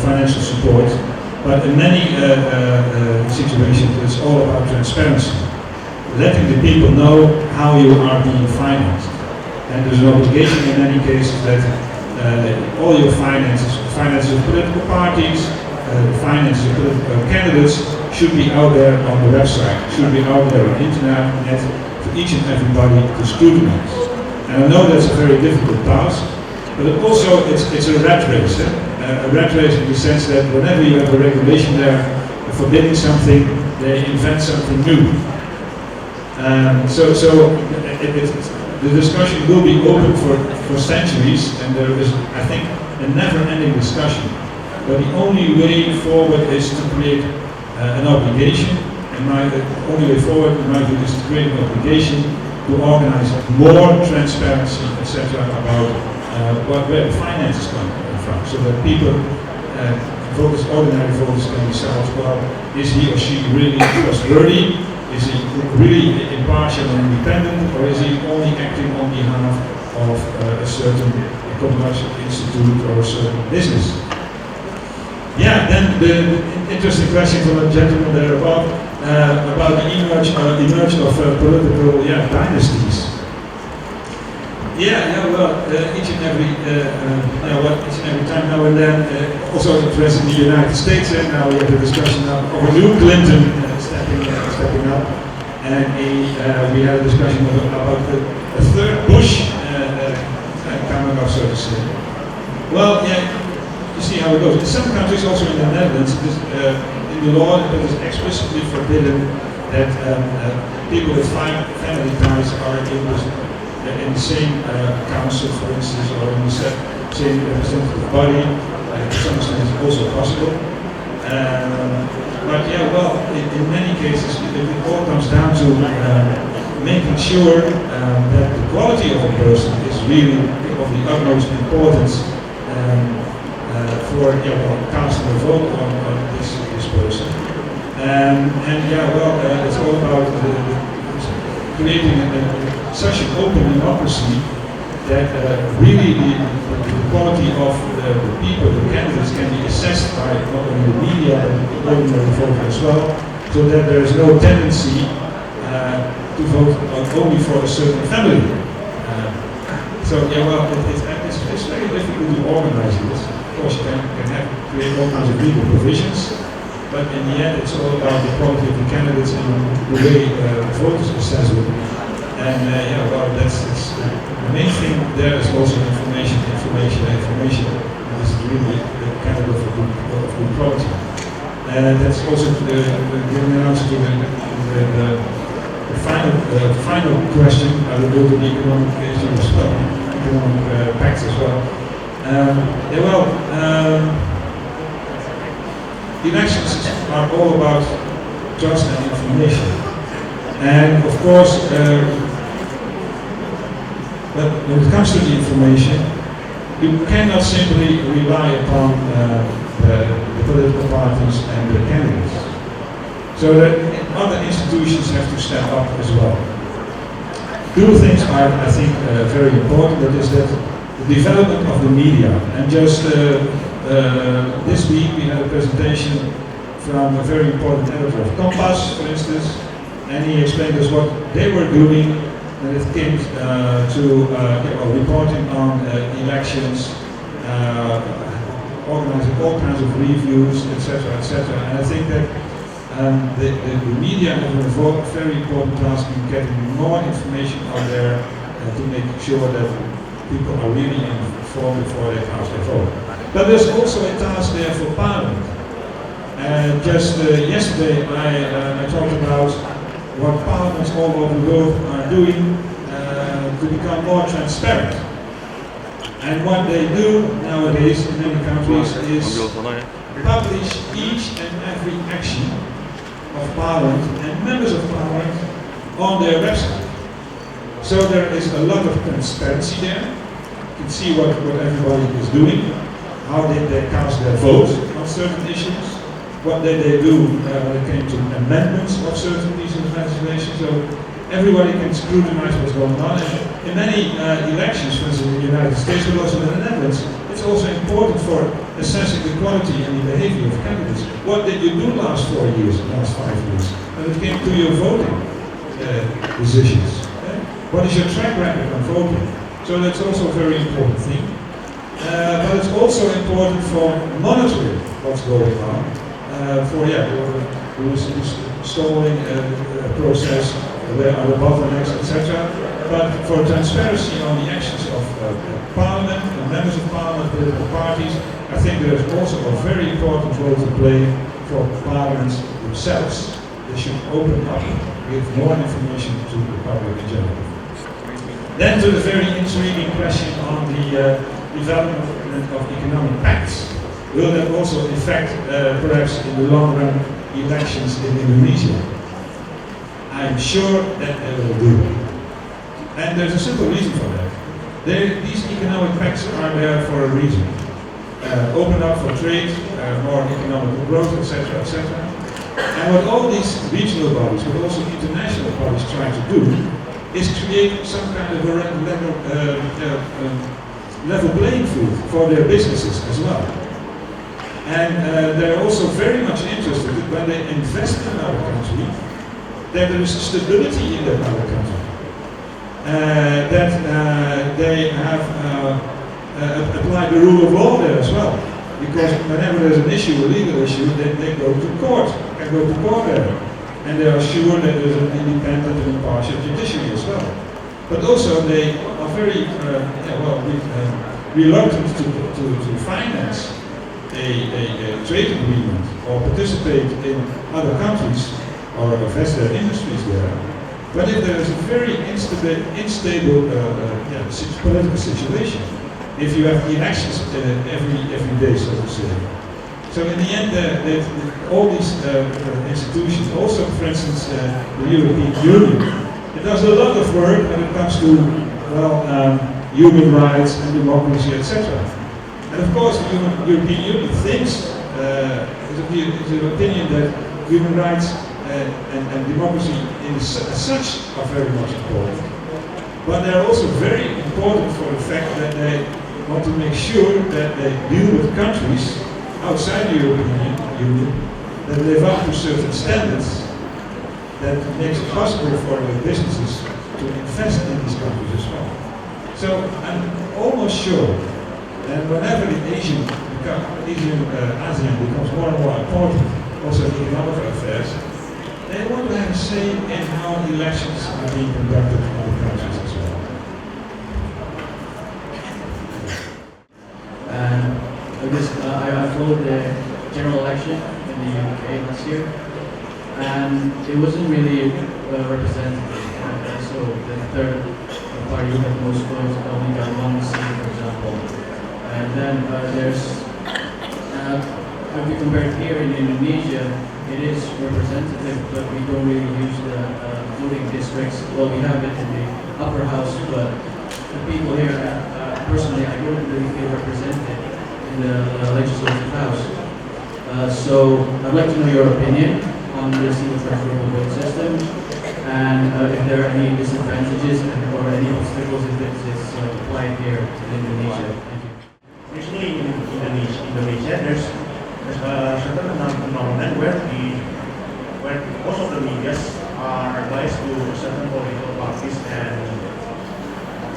financial support, but in many situations it's all about transparency, letting the people know how you are being financed. And there's an obligation in many cases that all your finances of political parties, finances of political candidates should be out there on the website, should be out there on the internet for each and everybody to scrutinize. And I know that's a very difficult task, but also it's a rat race. A rat race in the sense that whenever you have a regulation there forbidding something, they invent something new. The discussion will be open for centuries, and there is, I think, a never-ending discussion. But the only way forward is to create an obligation, and the only way forward, in my view, is to create an obligation to organize more transparency, etc., about where the finance is coming from, so that people, ordinary voters, can decide, well, is he or she really trustworthy? Is he really impartial and independent, or is he only acting on behalf of a certain commercial institute or a certain business? Yeah, then the interesting question from a gentleman there about the emerge of political dynasties. Each and every time now and then, also interested in the United States, and now we have the discussion of a new Clinton stepping up, and we had a discussion about a third Bush coming up, so to say. Well, you see how it goes. In some countries, also in the Netherlands, in the law it is explicitly forbidden that people with family ties are in the same council, for instance, or in the same representative body. To some extent, it's also possible. But in many cases, it all comes down to making sure that the quality of a person is really of the utmost importance for casting a vote on this person. It's all about creating such an open democracy that really the quality of the people, the candidates, can be assessed by not only the media but the ordinary voter as well, so that there is no tendency to vote only for a certain family. It's very difficult to organize this. Of course, you can create all kinds of legal provisions, but in the end, it's all about the quality of the candidates and the way voters assess it. And that's the main thing. There is also information. And this is really the candidate of good quality. And that's also giving an answer to the final question. I will go to the economic issue as well, economic pacts as well. Elections are all about trust and information. And of course, but when it comes to the information, you cannot simply rely upon the political parties and the candidates. So that other institutions have to step up as well. Two things are, I think, very important. That is that the development of the media. And just this week we had a presentation from a very important editor of Compass, for instance, and he explained us what they were doing when it came to reporting on elections, organizing all kinds of reviews, etc., etc. And I think that the media have a very important task in getting more information out there to make sure that people are really informed before they cast their vote. But there's also a task there for Parliament. Just yesterday I talked about what parliaments all over the world are doing to become more transparent. And what they do nowadays in many countries is publish each and every action of Parliament and members of Parliament on their website. So there is a lot of transparency there. You can see what everybody is doing, how did they cast their vote on certain issues. what did they do when it came to amendments of certain pieces of legislation. So everybody can scrutinize what's going on. And in many elections, for instance in the United States, but also in the Netherlands, it's also important for assessing the quality and the behavior of candidates. What did you do last 4 years, last 5 years, when it came to your voting decisions? What is your track record on voting? So that's also a very important thing. But it's also important for monitoring what's going on. Who's stalling a process, where are the bottlenecks, etc. But for transparency on the actions of Parliament, and members of Parliament, political parties, I think there is also a very important role to play for parliaments themselves. They should open up, give more information to the public in general. Then to the very intriguing question on the development of economic pacts. Will that also affect, perhaps in the long run, elections in Indonesia? I'm sure that they will do. And there's a simple reason for that. These economic pacts are there for a reason. Open up for trade, more economic growth, etc., etc. And what all these regional bodies, but also international bodies try to do, is create some kind of a level playing field for their businesses as well. And they're also very much interested that when they invest in another country, that there is stability in that other country. That they have applied the rule of law there as well. Because whenever there's an issue, a legal issue, they go to court, can go to court there. And they are sure that there's an independent and impartial judiciary as well. But also they are very reluctant to finance a trade agreement or participate in other countries or invest their industries there. But if there is a very unstable political situation, if you have elections every day, so to say. So in the end, all these institutions, also for instance the European Union, it does a lot of work when it comes to human rights and democracy, etc. And of course the European Union thinks, is of opinion that human rights and democracy as such are very much important. But they are also very important for the fact that they want to make sure that they deal with countries outside the European Union that live up to certain standards that makes it possible for the businesses to invest in these countries as well. So I'm almost sure that whenever the ASEAN becomes more and more important, also in economic affairs, they want to have a say in how elections are being conducted in other countries as well. I followed the general election in the UK last year, and it wasn't really representative. So the third party with the most votes only got one seat, for example. And then if we compare it here in Indonesia, it is representative, but we don't really use the voting districts. Well, we have it in the upper house, but the people here, personally, I don't really feel represented in the legislative house. So I'd like to know your opinion on the single transferable vote system, and if there are any disadvantages or any obstacles if it is applied here in Indonesia. Thank you. Usually in Indonesia, there's a certain phenomenon where most of the media are biased to certain political parties and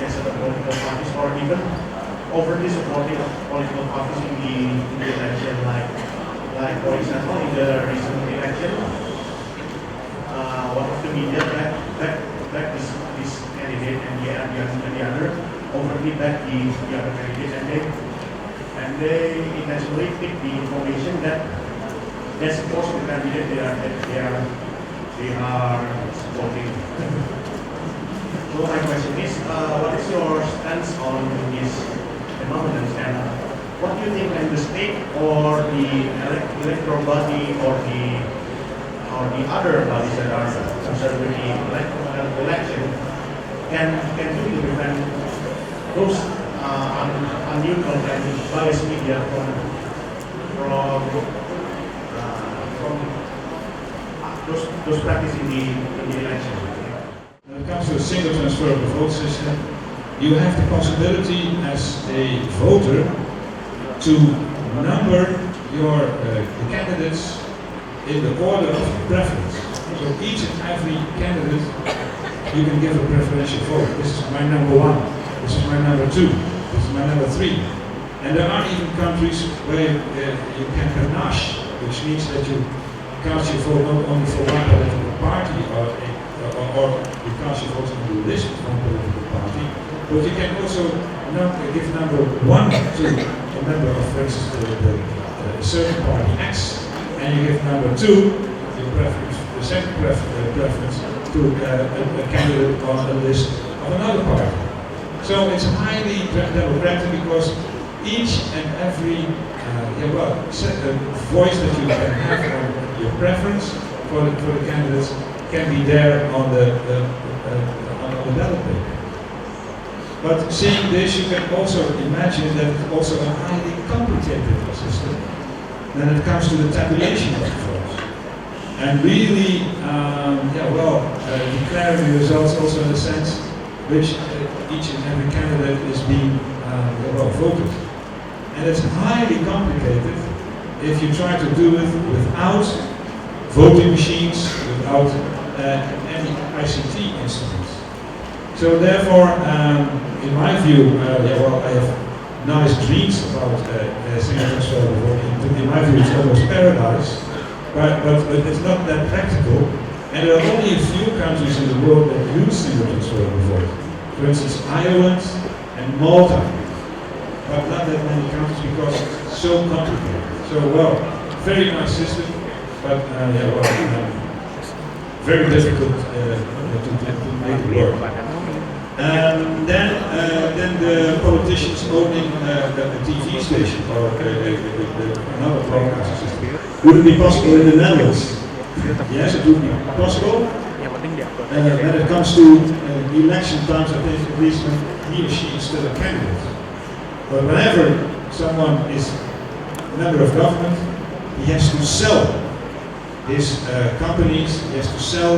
certain political parties, or even overly supporting political parties in the election, like for example in the recent election, one of the media back this candidate and the other overly back the other candidate, and they intentionally pick the information that supports the candidate they are supporting. So my question is, what is your stance on this phenomenon, and what do you think can the state or the electoral body or the other bodies that are concerned with the election can do to prevent those unneutral and biased media from those practice in the election. When it comes to a single transferable vote system, you have the possibility as a voter to number your candidates in the order of preference. So each and every candidate you can give a preferential vote. This is my number one, this is my number two, this is my number three. And there are even countries where you can panache, which means that you cast your vote not only for one political party or you cast your vote on the list of one political party, but you can also give number one to a member of, for instance, the certain party X, and you give number two, your preference, the second preference to a candidate on the list of another party. So it's highly democratic because each and every voice that you can have on your preference for the candidates can be there on the ballot paper. But seeing this, you can also imagine that it's also a highly complicated system when it comes to the tabulation of the votes. And really, declaring the results also in the sense which each and every candidate is being voted. And it's highly complicated if you try to do it without voting machines, without any ICT instruments. So therefore, in my view, I have nice dreams about single transferable voting. In my view, it's almost paradise, but it's not that practical. And there are only a few countries in the world that use single transferable voting. For instance, Ireland and Malta. But not that many countries because it's so complicated. So, very nice system, but very difficult to make it work. Then the politicians owning a TV station or another broadcast system. Would it be possible in the Netherlands? Yes, it would be possible. When it comes to election times, I think at least when he or she is still a candidate. But whenever someone is a member of government, he has to sell his companies, he has to sell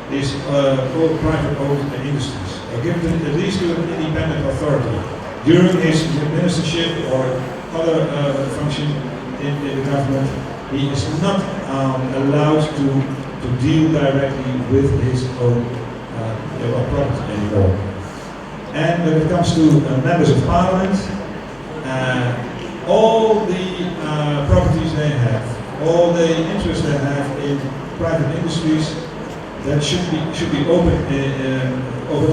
his all private owned industries, or give it at least to an independent authority. During his ministership or other function in the government, he is not allowed to deal directly with his own property anymore. And when it comes to members of parliament, all the properties they have, all the interest they have in private industries, that should be open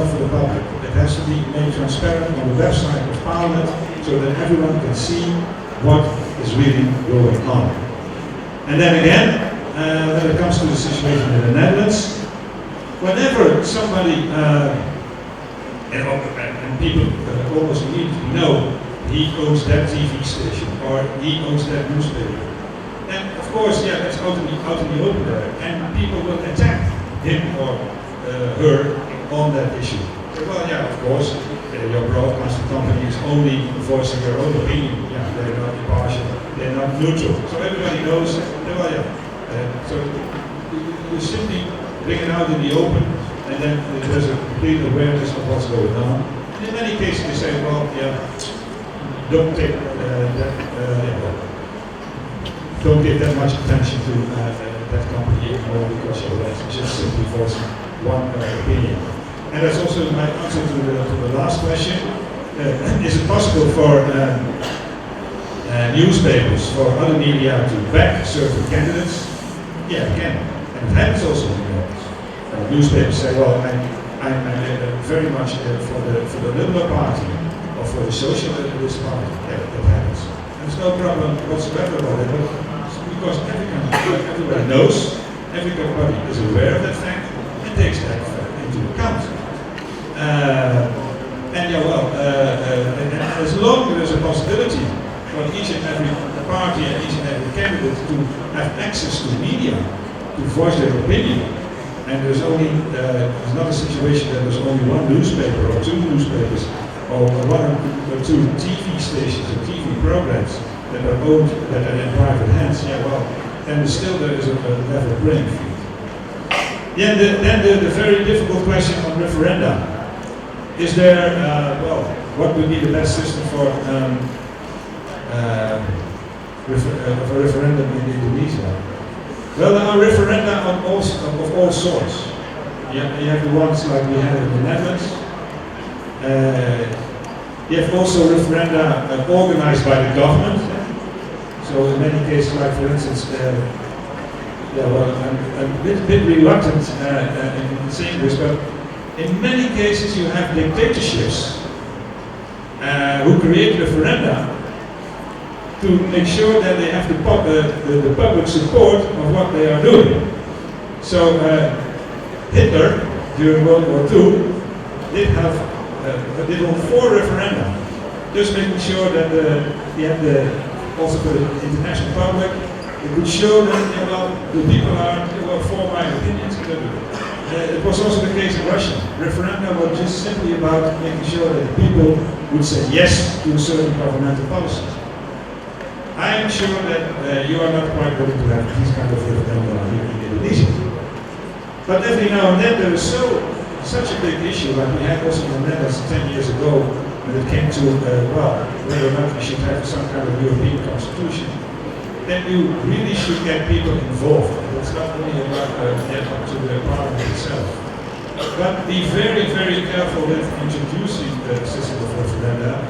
up for the public. It has to be made transparent on the website of Parliament so that everyone can see what is really going on. And then again, when it comes to the situation in the Netherlands, whenever somebody and people almost immediately know he owns that TV station or he owns that newspaper. And of course, that's out in the open there, and people will attack him or her on that issue. So, of course, your broadcasting company is only voicing their own opinion. They're not impartial, they're not neutral. So everybody knows, so you simply bring it out in the open, and then there's a complete awareness of what's going on. And in many cases they say, don't take don't give that much attention to that company anymore because it's just simply voicing one opinion. And that's also my answer to the last question. Is it possible for newspapers, for other media to back certain candidates? Yeah, it can. And it happens also in the Netherlands. Newspapers say, I'm very much for the Liberal Party or for the Socialist Party. Yeah, that happens. And there's no problem whatsoever about it. Because everybody knows, everybody is aware of that fact and takes that fact into account. And as long as there's a possibility for each and every party and each and every candidate to have access to media, to voice their opinion, and there's not a situation that there's only one newspaper or two newspapers or one or two TV stations or TV programs that are owned, that are in private hands, then still there is a level playing field. Yeah, the very difficult question on referenda. Is there, well, what would be the best system for a referendum in Indonesia? Well, there are referenda of all sorts. You have the ones like we have in the Netherlands. You have also referenda organized by the government. So in many cases, like for instance, yeah, well, I'm a bit reluctant in saying this, but in many cases you have dictatorships who create referenda to make sure that they have the public support of what they are doing. So Hitler, during World War II, did hold 4 referenda, just making sure that also for the international public, it would show that well, the people are for my opinions. It was also the case in Russia. Referenda were just simply about making sure that the people would say yes to a certain governmental policy. I am sure that you are not quite willing to have these kind of referenda here in Indonesia. But every now and then there is such a big issue, like we had also in the Netherlands 10 years ago, when it came to, well, whether or not we should have some kind of European constitution, then you really should get people involved. It's not only about up to the parliament itself. But be very, very careful with introducing the system of referenda,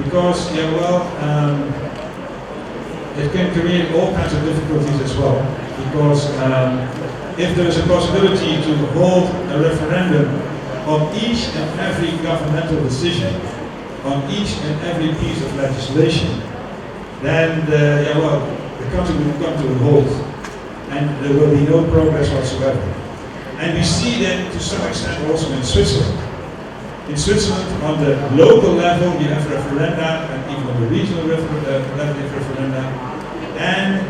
because, yeah, well, it can create all kinds of difficulties as well. Because if there is a possibility to hold a referendum on each and every governmental decision, on each and every piece of legislation, then the country will come to a halt, and there will be no progress whatsoever. And we see that to some extent also in Switzerland. In Switzerland, on the local level, you have referenda, and even on the regional level, referenda. And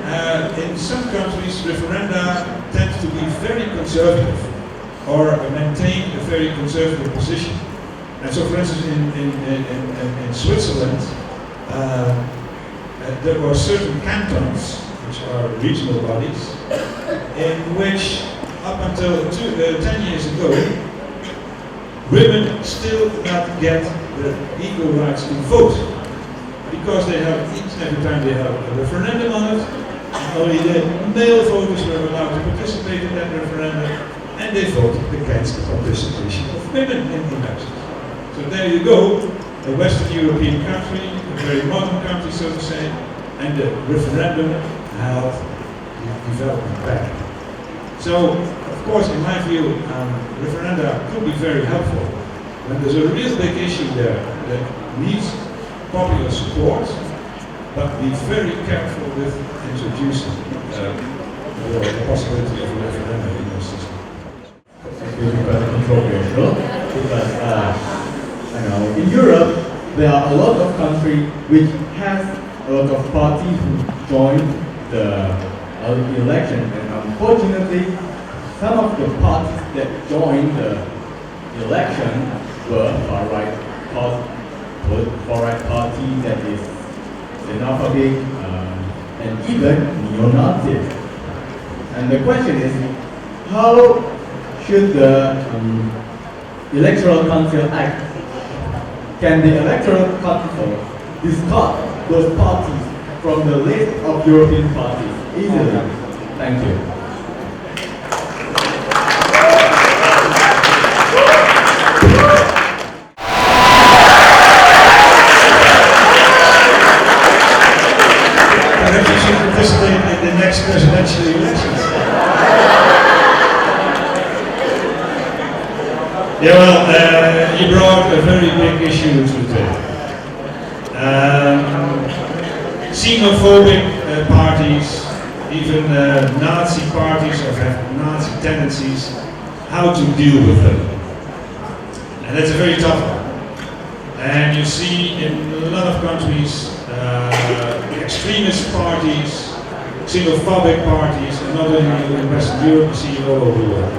in some countries, referenda tend to be very conservative, or maintain a very conservative position. And so, for instance, in Switzerland, there were certain cantons, which are regional bodies, in which up until 10 years ago, women still did not get the equal rights to vote, because they have each and every time they have a referendum on it, and only the male voters were allowed to participate in that referendum, and they voted against the participation of women in elections. So there you go, a Western European country, a very modern country, so to say, and the referendum held the development back. So, of course, in my view, referenda could be very helpful when there's a real big issue there that needs popular support, but be very careful with introducing the possibility of a referendum in your system. It's really quite controversial because in Europe there are a lot of countries which has a lot of parties who join the election, and unfortunately some of the parties that joined the election were far-right party that is xenophobic and even neo-Nazi. And the question is, how should the Electoral Council act? Can the Electoral Council discard those parties from the list of European parties easily? Thank you. Perhaps you should participate in the next presidential elections. Yeah, well, you brought a very big issue to the table. Xenophobic parties, even Nazi parties or have Nazi tendencies, how to deal with them. And that's a very tough one. And you see in a lot of countries, extremist parties, xenophobic parties, and not only in Western Europe, you see it all over the world.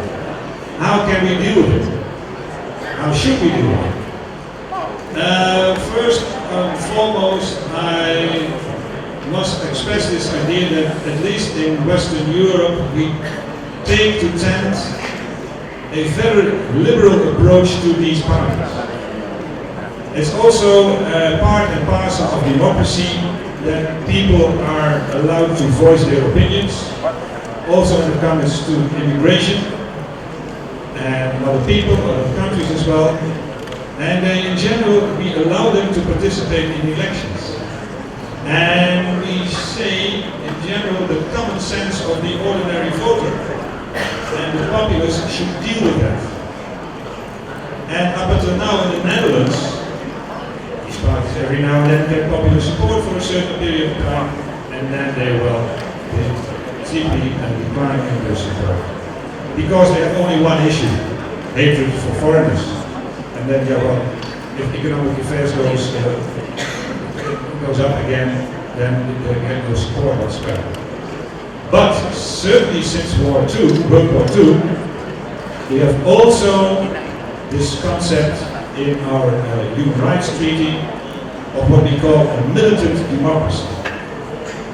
How can we deal with it? How should we do it? First and foremost, I must express this idea that at least in Western Europe we take to tent a very liberal approach to these parties. It's also part and parcel of democracy that people are allowed to voice their opinions, also when it comes to immigration and other people, other countries as well. And in general, we allow them to participate in elections. And we say, in general, the common sense of the ordinary voter and the populace should deal with that. And up until now in the Netherlands, these parties every now and then get popular support for a certain period of time, and then they will simply decline in their support. Because they have only one issue, hatred for foreigners. And then, yeah, well, if economic affairs goes up again, then they get no support whatsoever. But certainly since World War II, we have also this concept in our Human Rights Treaty of what we call a militant democracy.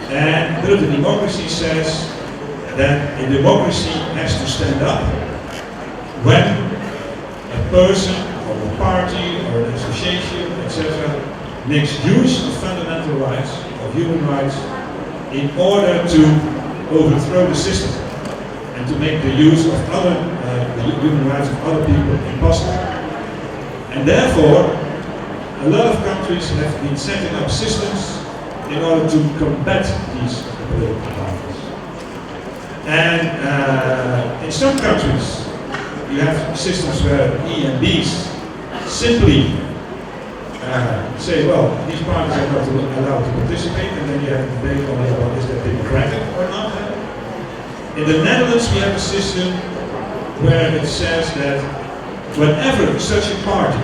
And militant democracy says that a democracy has to stand up when a person or a party or an association, etc., makes use of fundamental rights, of human rights, in order to overthrow the system and to make the use of other the human rights of other people impossible. And therefore, a lot of countries have been setting up systems in order to combat these political parties. And in some countries, you have systems where EMBs simply say, well, these parties are not allowed to participate, and then you have a debate on well, is that democratic or not. In the Netherlands, we have a system where it says that whenever such a party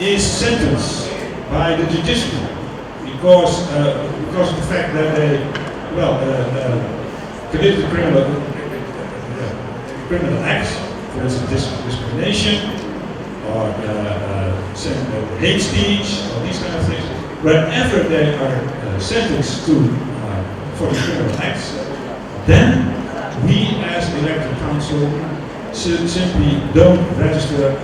is sentenced by the judiciary because of the fact that they committed criminal acts, for instance discrimination or hate speech or these kind of things, whenever they are sentenced to for the criminal acts, then we as the elected council simply don't register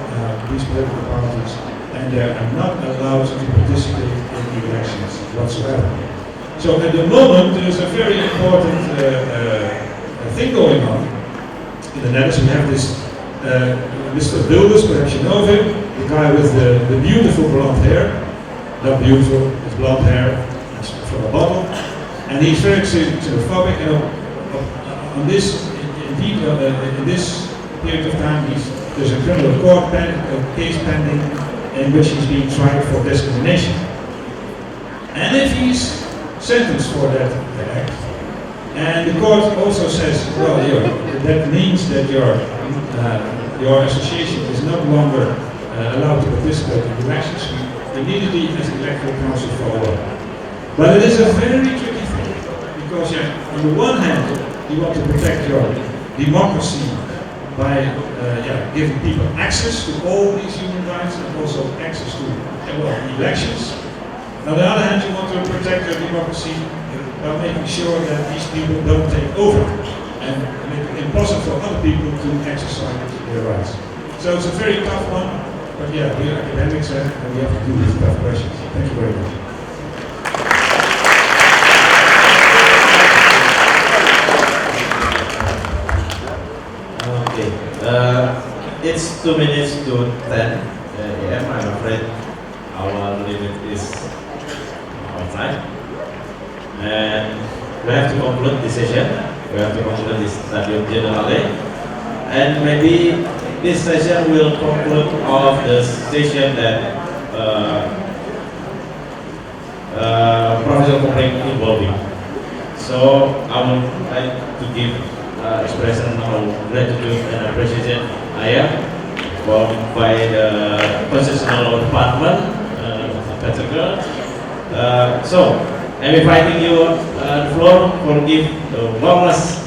these political parties, and they are not allowed to participate in the elections whatsoever. So at the moment there is a very important thing going on. In the Netherlands we have this Mr. Wilders, perhaps you know him, the guy with the beautiful blonde hair. Not beautiful, it's blonde hair, it's from a bottle. And he's very xenophobic, and on this, indeed, in this period of time, there's a criminal court case pending in which he's being tried for discrimination. And if he's sentenced for that act, and the court also says, well, that means that your association is no longer allowed to participate in elections, we immediately, as the electoral council, follow up. But it is a very tricky thing, because on the one hand, you want to protect your democracy by giving people access to all these human rights and also access to elections. On the other hand, you want to protect your democracy by making sure that these people don't take over and make it impossible for other people to exercise their rights. So it's a very tough one, but we are academics and we have to do these tough questions. Thank you very much. Okay, it's 2 minutes to 10 a.m. I'm afraid our limit is our time. And we have to conclude this session. We have to conclude this Studium Generale. And maybe this session will conclude all of the session that Professor Kummeling involved in. So I would like to give expression of gratitude and appreciation I am by the Constitutional Department, so I'm inviting you on the floor for give the warmest